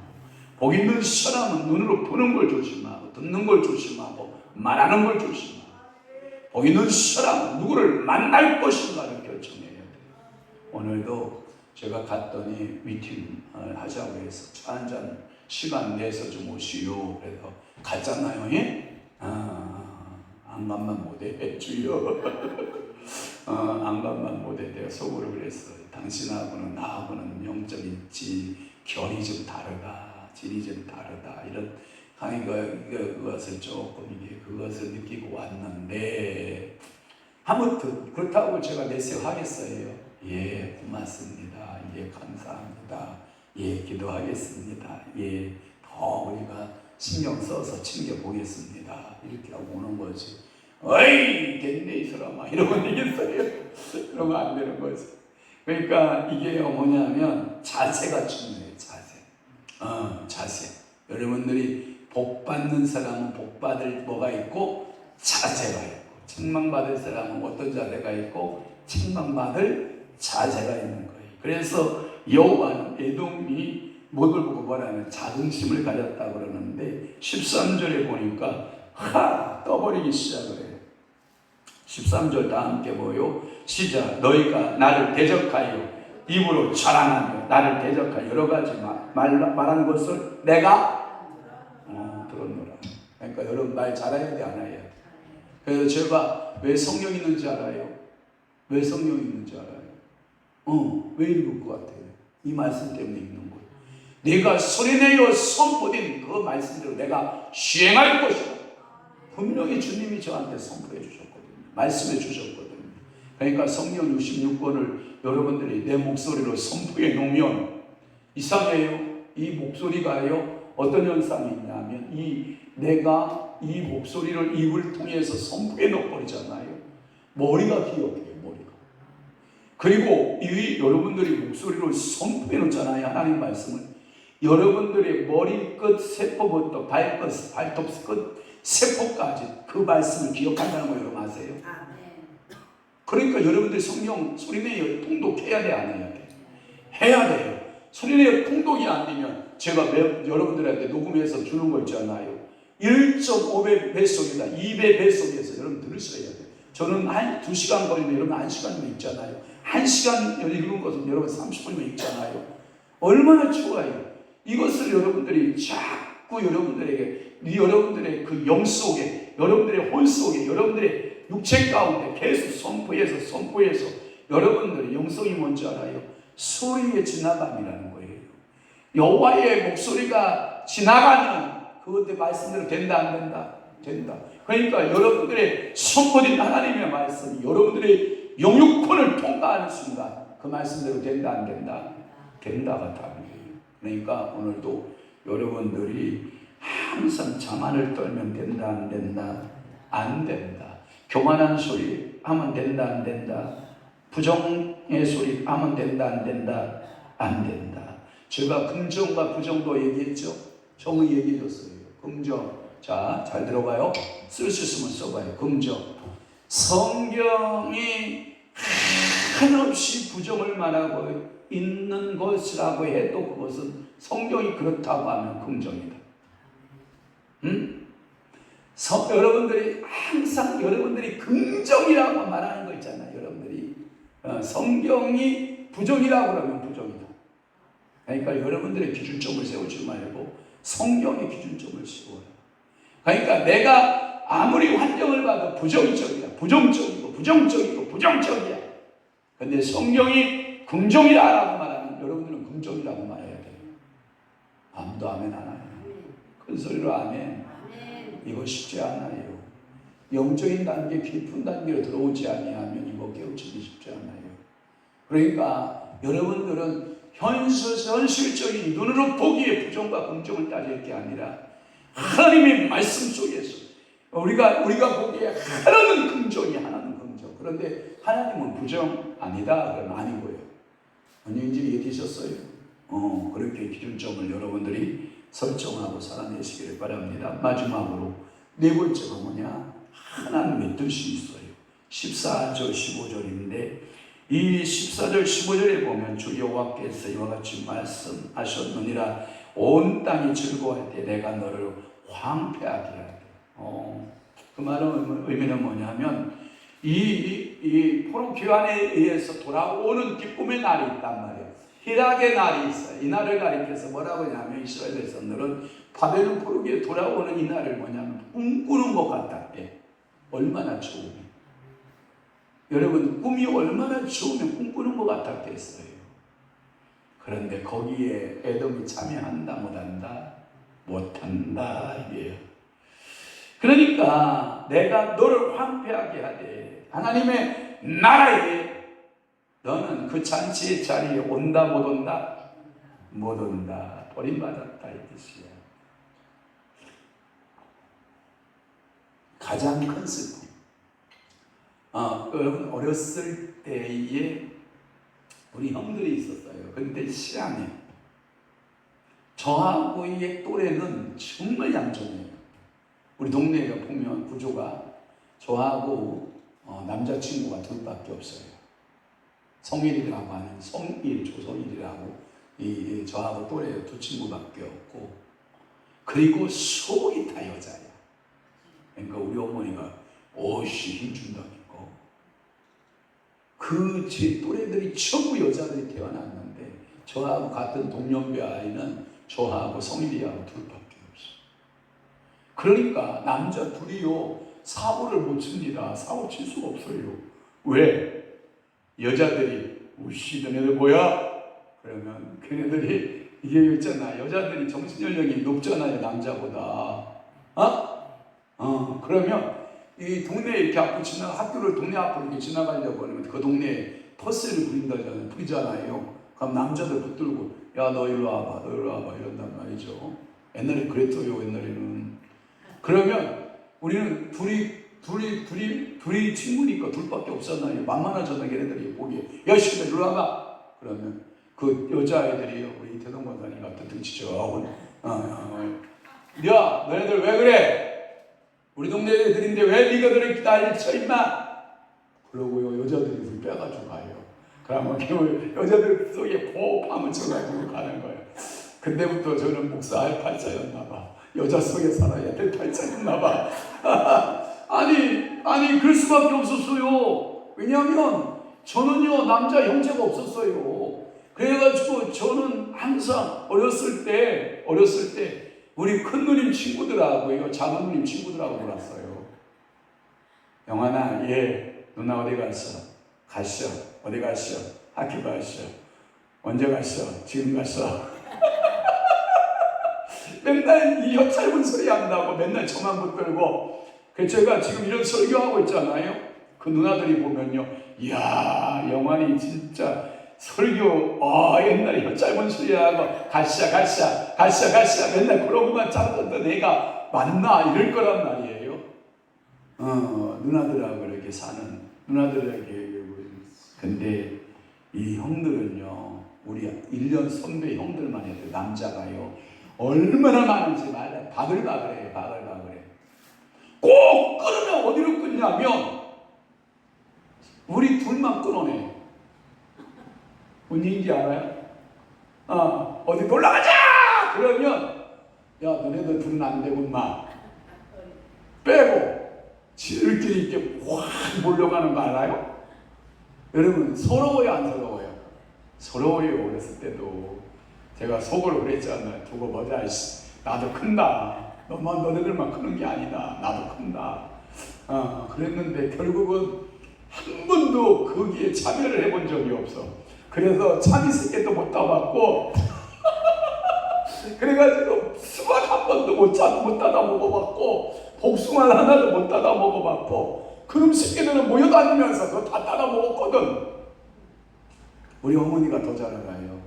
복 있는 사람은 눈으로 보는 걸 조심하고, 듣는 걸 조심하고, 말하는 걸 조심하고, 복 있는 사람은 누구를 만날 것인가를 결정해야 돼요. 오늘도 제가 갔더니 미팅 하자고 해서 차 한잔 시간 내서 좀 오시오. 그래서 갔잖아요. 예? 안간만 못해 주여. 안간만 못해. 내가 속으로 그랬어. 당신하고는 나하고는 영적인 결이 좀 다르다, 질이 좀 다르다. 이런 그것을 조금 그것을 느끼고 왔는데, 아무튼 그렇다고 제가 내세하겠어요. 예, 고맙습니다. 예, 감사합니다. 예, 기도하겠습니다. 예, 더 우리가 신경 써서 챙겨보겠습니다. 이렇게 하고 오는 거지. 어이, 됐네 이 사람아, 이러면 되겠어요? 그러면 안 되는 거지. 그러니까 이게 뭐냐면 자세가 중요해요. 자세. 여러분들이 복 받는 사람은 복 받을 뭐가 있고 자세가 있고, 책망받을 사람은 어떤 자세가 있고 책망받을 자세가 있는 거예요. 그래서 여호와는 에돔이 뭐를 보고 뭐라면 자긍심을 가졌다고 그러는데 13절에 보니까 떠버리기 시작을 해요. 13절 다 함께 보여. 시작. 너희가 나를 대적하여 입으로 자랑하며 나를 대적하여 여러 가지 말한 것을 내가 들었노라. 그러니까 여러분 말 잘해야 돼, 안 해야 돼? 그래서 제가 왜 성령 있는지 알아요? 왜 성령 있는지 알아요? 왜 읽을 것 같아요? 이 말씀 때문에 읽는 거예요. 내가 소리내어 선포된 그 말씀대로 내가 시행할 것이다. 분명히 주님이 저한테 선포해 주셨거든요. 말씀해 주셨거든요. 그러니까 성령 66권을 여러분들이 내 목소리로 선포해 놓으면 이상해요. 이 목소리가요, 어떤 현상이 있냐면 내가 이 목소리를 입을 통해서 선포해 놓버리잖아요. 머리가 기억해요. 머리가. 그리고 여러분들이 목소리를 선포해 놓잖아요. 하나님 말씀을. 여러분들의 머리끝 세포부터 발톱 끝 세포까지 그 말씀을 기억한다는 거 여러분 아세요? 그러니까 여러분들이 성령 소리내어 통독해야 돼, 안 해야 돼? 해야 돼요. 소리내어 통독이 안 되면 제가 여러분들한테 녹음해서 주는 거 있잖아요. 1.5배 배속이다, 2배 배속에서 여러분 들으셔야 돼요. 저는 2시간 걸리면 여러분 1시간이면 읽잖아요. 1시간 읽는 것은 여러분 30분이면 읽잖아요. 얼마나 좋아요. 이것을 여러분들이 자꾸 여러분들의 그 영 속에, 여러분들의 혼 속에, 여러분들의 육체 가운데 계속 선포해서 여러분들의 영성이 뭔지 알아요? 소리의 지나감이라는 거예요. 여호와의 목소리가 지나가면 그것들 말씀대로 된다, 안 된다? 된다. 그러니까 여러분들의 선포된 하나님의 말씀이 여러분들의 영육권을 통과하는 순간 그 말씀대로 된다, 안 된다? 된다가 답이에요. 그러니까 오늘도 여러분들이 항상 자만을 떨면 된다, 안 된다? 안 된다. 교만한 소리 하면 된다, 안 된다? 부정의 소리 하면 된다, 안 된다? 안 된다. 제가 긍정과 부정도 얘기했죠? 정의 얘기해줬어요. 긍정. 자, 잘 들어봐요. 쓸 수 있으면 써봐요. 긍정. 성경이 한없이 부정을 말하고 있는 것이라고 해도 그것은 성경이 그렇다고 하면 긍정이다. 여러분들이 항상 여러분들이 긍정이라고 말하는 거 있잖아요. 여러분들이 성경이 부정이라고 그러면 부정이다. 그러니까 여러분들의 기준점을 세우지 말고 성경의 기준점을 세워라. 그러니까 내가 아무리 환경을 봐도 부정적이야. 부정적이야. 근데 성경이 긍정이라고 말하면 여러분들은 긍정이라고 말해야 돼요. 아무도 아멘 안 하요. 큰 소리로 아멘. 이거 쉽지 않아요. 영적인 단계, 깊은 단계로 들어오지 아니하면 이거 깨우치기 쉽지 않아요. 그러니까 여러분들은 현실적인 눈으로 보기에 부정과 긍정을 따질 게 아니라 하나님의 말씀 속에서 우리가 보기에 하나는 긍정이 하나는 긍정. 그런데 하나님은 부정 아니다. 그건 아니고요. 언제인지 이해되셨어요? 그렇게 기준점을 여러분들이 설정하고 살아내시기를 바랍니다. 마지막으로 네 번째가 뭐냐? 하나님의 뜻이 있어요. 14절 15절인데 이 14절 15절에 보면 주 여호와께서 이와 같이 말씀하셨느니라. 온 땅이 즐거워할 때 내가 너를 황폐하게 하리라. 그 말은 의미는 뭐냐면 이 포로 귀환에 의해서 돌아오는 기쁨의 날이 있단 말이에요. 희락의 날이 있어요. 이 날을 가리켜서 뭐라고 하냐면 이스라엘 백성들은 바벨론 포로기에 돌아오는 이 날을 뭐냐면 꿈꾸는 것 같았대. 얼마나 좋으면, 여러분 꿈이 얼마나 좋으면 꿈꾸는 것 같았겠어요. 그런데 거기에 에돔이 참여한다 못한다? 못한다 이게요. 그러니까 내가 너를 황폐하게 하되 하나님의 나라에 너는 그 잔치의 자리에 온다 못 온다? 못 온다. 버림받았다 이 뜻이야. 가장 큰 슬픔. 여러분 어렸을 때에 우리 형들이 있었어요. 근데 시안에 저하고의 또래는 정말 얌전해요. 우리 동네가 보면 구조가 저하고 남자친구가 둘밖에 없어요. 성일이라고 하는 성일, 조성일이라고 저하고 또래 두 친구밖에 없고, 그리고 속이 다 여자야. 그러니까 우리 어머니가 옷이 힘준다니까. 그 제 또래들이 전부 여자들이 태어났는데 저하고 같은 동년배 아이는 저하고 성일이하고 둘밖에 없어. 그러니까 남자 둘이요 사고를 못 칩니다. 사고 칠 수가 없어요. 왜? 여자들이 우시던 애들 뭐야? 그러면 걔네들이 이게 있잖아. 여자들이 정신연령이 높잖아요 남자보다. 그러면 이 동네에 이렇게 앞으로 학교를 동네 앞으로 이렇게 지나가려고 하면 그 동네에 퍼스를 부리잖아요. 그럼 남자들 붙들고 야 너 일로 와봐, 너 일로 와봐 이런단 말이죠. 옛날에 그랬어요. 옛날에는. 그러면 우리는 둘이 친구니까 둘밖에 없었나요? 만만하잖아 걔네들이 보기에. 야 씨발 일로 와봐. 그러면 그 여자애들이 우리 이태동 권사님 같은 등치 좋은 야 너네들 왜 그래? 우리 동네 애들인데 왜 네가 그렇게 난리 쳐 임마? 그러고요 여자들이 빼가지고 가요. 그러면 여자들 속에 보호함을 쳐가지고 가는 거예요. 그때부터 저는 목사 알팔자였나봐. 여자 속에 살아야 될 팔자였나봐. 아니 그럴 수밖에 없었어요. 왜냐하면 저는요 남자 형제가 없었어요. 그래가지고 저는 항상 어렸을 때 우리 큰 누님 친구들하고요 작은 누님 친구들하고 놀았어요. 영환아, 누나 어디 갔어? 갔어. 어디 갔어? 학교 갔어. 언제 갔어? 지금 갔어. 맨날 이 혀짧은 소리 한다고 맨날 저만 붙들고. 그래서 제가 지금 이런 설교하고 있잖아요. 그 누나들이 보면요, 이야 영환이 진짜 설교 옛날에 혀짧은 소리 하고 가시야 맨날 그러고만 짜던 애가 맞나 이럴 거란 말이에요. 누나들하고 이렇게 사는 누나들에게. 근데 이 형들은요 우리 1년 선배 형들만 해도 남자가요 얼마나 많은지 말해. 바글바글해. 꼭 끊으면 어디로 끊냐면 우리 둘만 끊어내. 뭔 얘기인지 알아요? 어디 놀러 가자! 그러면 야 너네들 둘은 안 되고 마 빼고 지들끼리 이렇게 확 몰려가는 거 알아요? 여러분 서러워요 안 서러워요? 서러워요. 어렸을 때도 제가 속으로 그랬잖아요. 두고 보자. 나도 큰다. 너네들만 크는 게 아니다. 나도 큰다. 그랬는데 결국은 한 번도 거기에 참여를 해본 적이 없어. 그래서 참이 새끼도 못 따봤고 그래가지고 수박 한 한 번도 못 따다 먹어봤고 복숭아를 하나도 못 따다 먹어봤고 그놈 새끼들은 모여다니면서 그거 다 따다 먹었거든. 우리 어머니가 더 잘 알아요.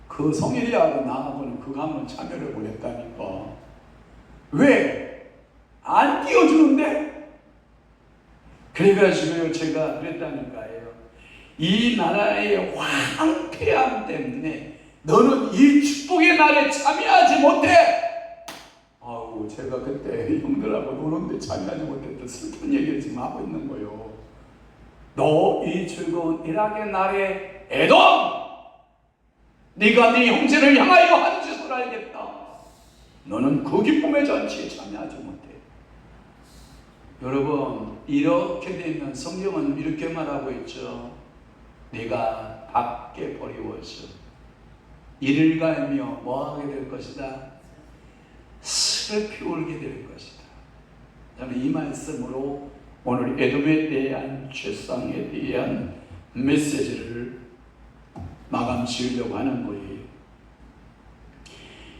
그 성일이하고 나하고는 그 가문 참여를 못했다니까. 왜? 안 띄워주는데? 그래가지고요 제가 그랬다니까요. 이 나라의 황폐함 때문에 너는 이 축복의 날에 참여하지 못해. 아우 제가 그때 형들하고 노는데 참여하지 못했던 슬픈 얘기를 지금 하고 있는 거예요. 너 이 즐거운 일하게 날에 에돔, 네가 네 형제를 향하여 한 짓을 알겠다. 너는 그 기쁨의 잔치에 참여하지 못해. 여러분 이렇게 되면 성경은 이렇게 말하고 있죠. 네가 밖에 버리워서 이를 갈며 뭐하게 될 것이다? 슬피 울게 될 것이다. 저는 이 말씀으로 오늘 에돔에 대한 죄상에 대한 메시지를 마감 지으려고 하는 거예요.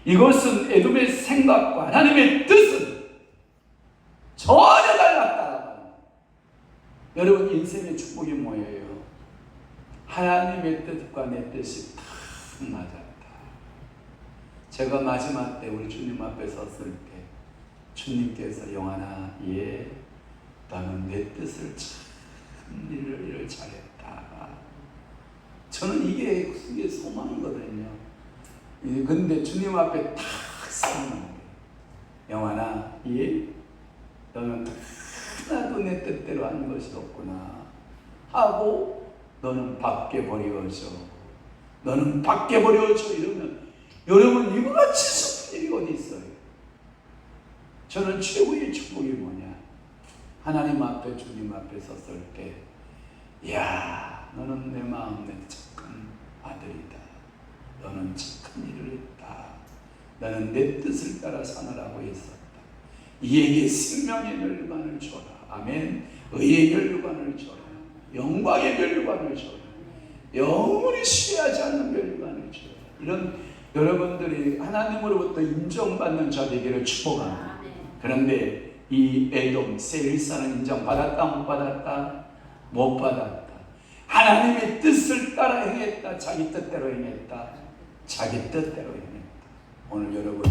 이것은 에돔의 생각과 하나님의 뜻은 전혀 달랐다. 여러분 인생의 축복이 뭐예요? 하나님의 뜻과 내 뜻이 딱 맞았다. 제가 마지막 때 우리 주님 앞에 섰을 때 주님께서 영환아 예 나는 내 뜻을 참 일을 잘했다. 저는 이게 소망이거든요. 근데 주님 앞에 딱 서는 거예요. 영환아 예 너는 하나도 내 뜻대로 한 것이 없구나 하고 너는 밖에 버려져. 너는 밖에 버려져 이러면 여러분 이거같이 슬픈 일이 어디 있어요? 저는 최고의 축복이 뭐냐? 하나님 앞에 주님 앞에 섰을 때 야 너는 내 마음에 착한 아들이다. 너는 착한 일을 했다. 너는 내 뜻을 따라 사느라고 했었다. 이에게 생명의 멸관을 줘라. 아멘. 의의 멸관을 줘라. 영광의 멸관을 줘라. 영원히 쉬하지 않는 멸관을 줘라. 이런 여러분들이 하나님으로부터 인정받는 자 되기를 축복합니다. 그런데 이 에돔 세일사는 인정받았다 못 받았다? 못 받았다. 하나님의 뜻을 따라 행했다. 자기 뜻대로 행했다. 자기 뜻대로 행했다. 오늘 여러분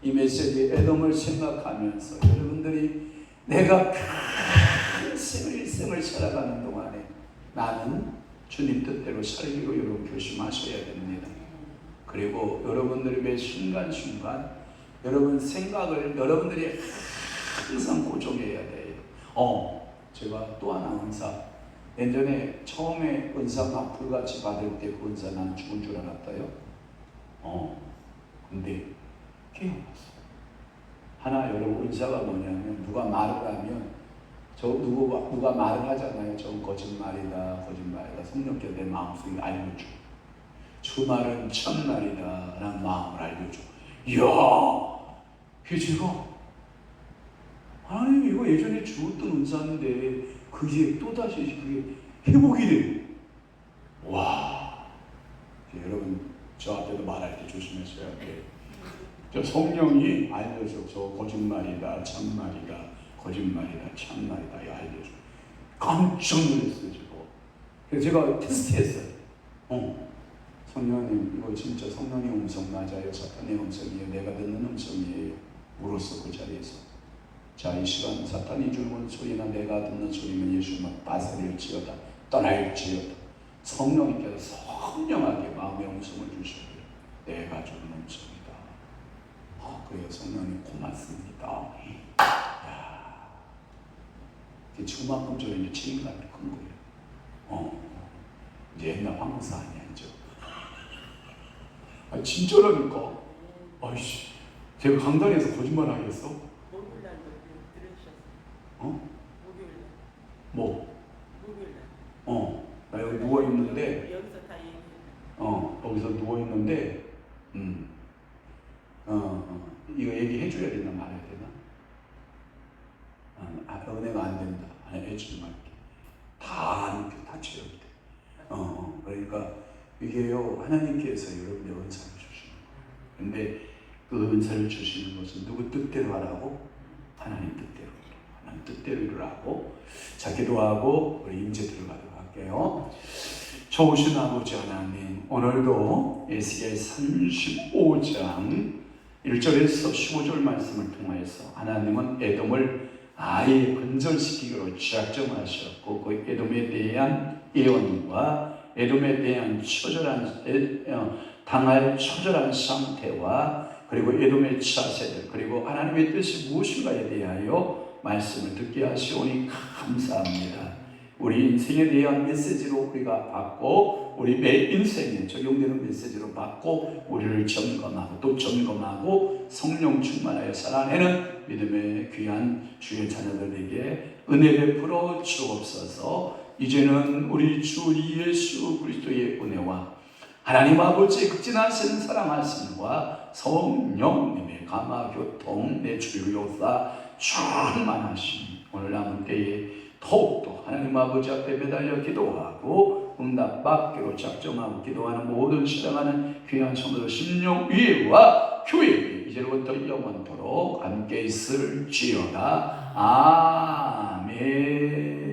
이 메시지 에돔을 생각하면서 여러분들이 내가 평생을 일생을 살아가는 동안에 나는 주님 뜻대로 살기로 여러분 결심하셔야 됩니다. 그리고 여러분들이 매 순간순간 여러분 생각을 여러분들이 항상 고정해야 돼요. 제가 또 하나 은사 예전에 처음에 은사 불같이 받을 때 그 은사 나는 죽은 줄 알았다요. 근데 깨어났어. 하나 여러분 은사가 뭐냐면 누가 말을 하면 누가 말을 하잖아요. 저건 거짓말이다. 성령께서 내 마음속에 알려줘. 저 말은 참말이다 라는 마음을 알려줘. 이야 그게 제가 하나님 이거 예전에 주었던 은사인데 그게 또다시 그게 회복이 돼. 와 여러분 저한테도 말할 때 조심하셔야 돼요. 저 성령이 알려줘. 저 거짓말이다 참말이다 거짓말이다 참말이다 알려줘. 깜짝 놀랐어요. 그래서 제가 테스트했어요. 성령님 이거 진짜 성령의 음성 맞아요? 사탄의 음성이에요? 내가 듣는 음성이에요? 물었어. 그 자리에서. 자 이 시간 사탄이 주는 소리나 내가 듣는 소리면 예수만 빠사릴지어다 떠날지어다. 성령님께서 선명하게 마음의 음성을 주셔요. 내가 주는 음성이다. 그래요. 성령님 고맙습니다. 이게 그만큼 저 이제 책임감이 큰 거예요. 이제 옛날 황사 아니야 이제. 진짜라니까. 아이씨, 제가 강단에서 거짓말 하겠어? 목요일날 들으셨어? 목요일날. 뭐? 목요일날. 나 여기 누워 있는데. 여기서 다 얘기해. 여기서 누워 있는데. 이거 얘기해 줘야 되나 말해야 되나? 은혜가 안 된다. 해주지 말게. 다 채워야 돼. 그러니까 이게요 하나님께서 여러분의 은사를 주시는 거예요. 근데 그 은사를 주시는 것은 누구 뜻대로 하라고? 하나님 뜻대로. 하나님 뜻대로 이루라고. 자, 기도하고 우리 임재 들어가도록 할게요. 좋으신 아버지 하나님, 오늘도 에스겔 35장 1절에서 15절 말씀을 통하여서 하나님은 에돔을 아예 근절시키기로 작정하셨고, 그 에돔에 대한 예언과 에돔에 대한 당할 처절한 상태와 그리고 에돔의 자세들, 그리고 하나님의 뜻이 무엇인가에 대하여 말씀을 듣게 하시오니 감사합니다. 우리 인생에 대한 메시지로 우리가 받고, 우리 매 인생에 적용되는 메시지로 받고, 우리를 점검하고 또 점검하고 성령 충만하여 살아내는 믿음의 귀한 주의 자녀들에게 은혜 베풀어 주옵소서. 이제는 우리 주 예수 그리스도의 은혜와 하나님 아버지의 극진하신 사랑하심과 성령님의 감화교통 내 주요사 충만하심 오늘 남은 때에 더욱더 하나님 아버지 앞에 매달려 기도하고 응답받기로 작정하고 기도하는 모든 신앙하는 귀한 성도들 심령 위에와 교회 위에 이제부터 영원토록 함께 있을지어다. 아멘.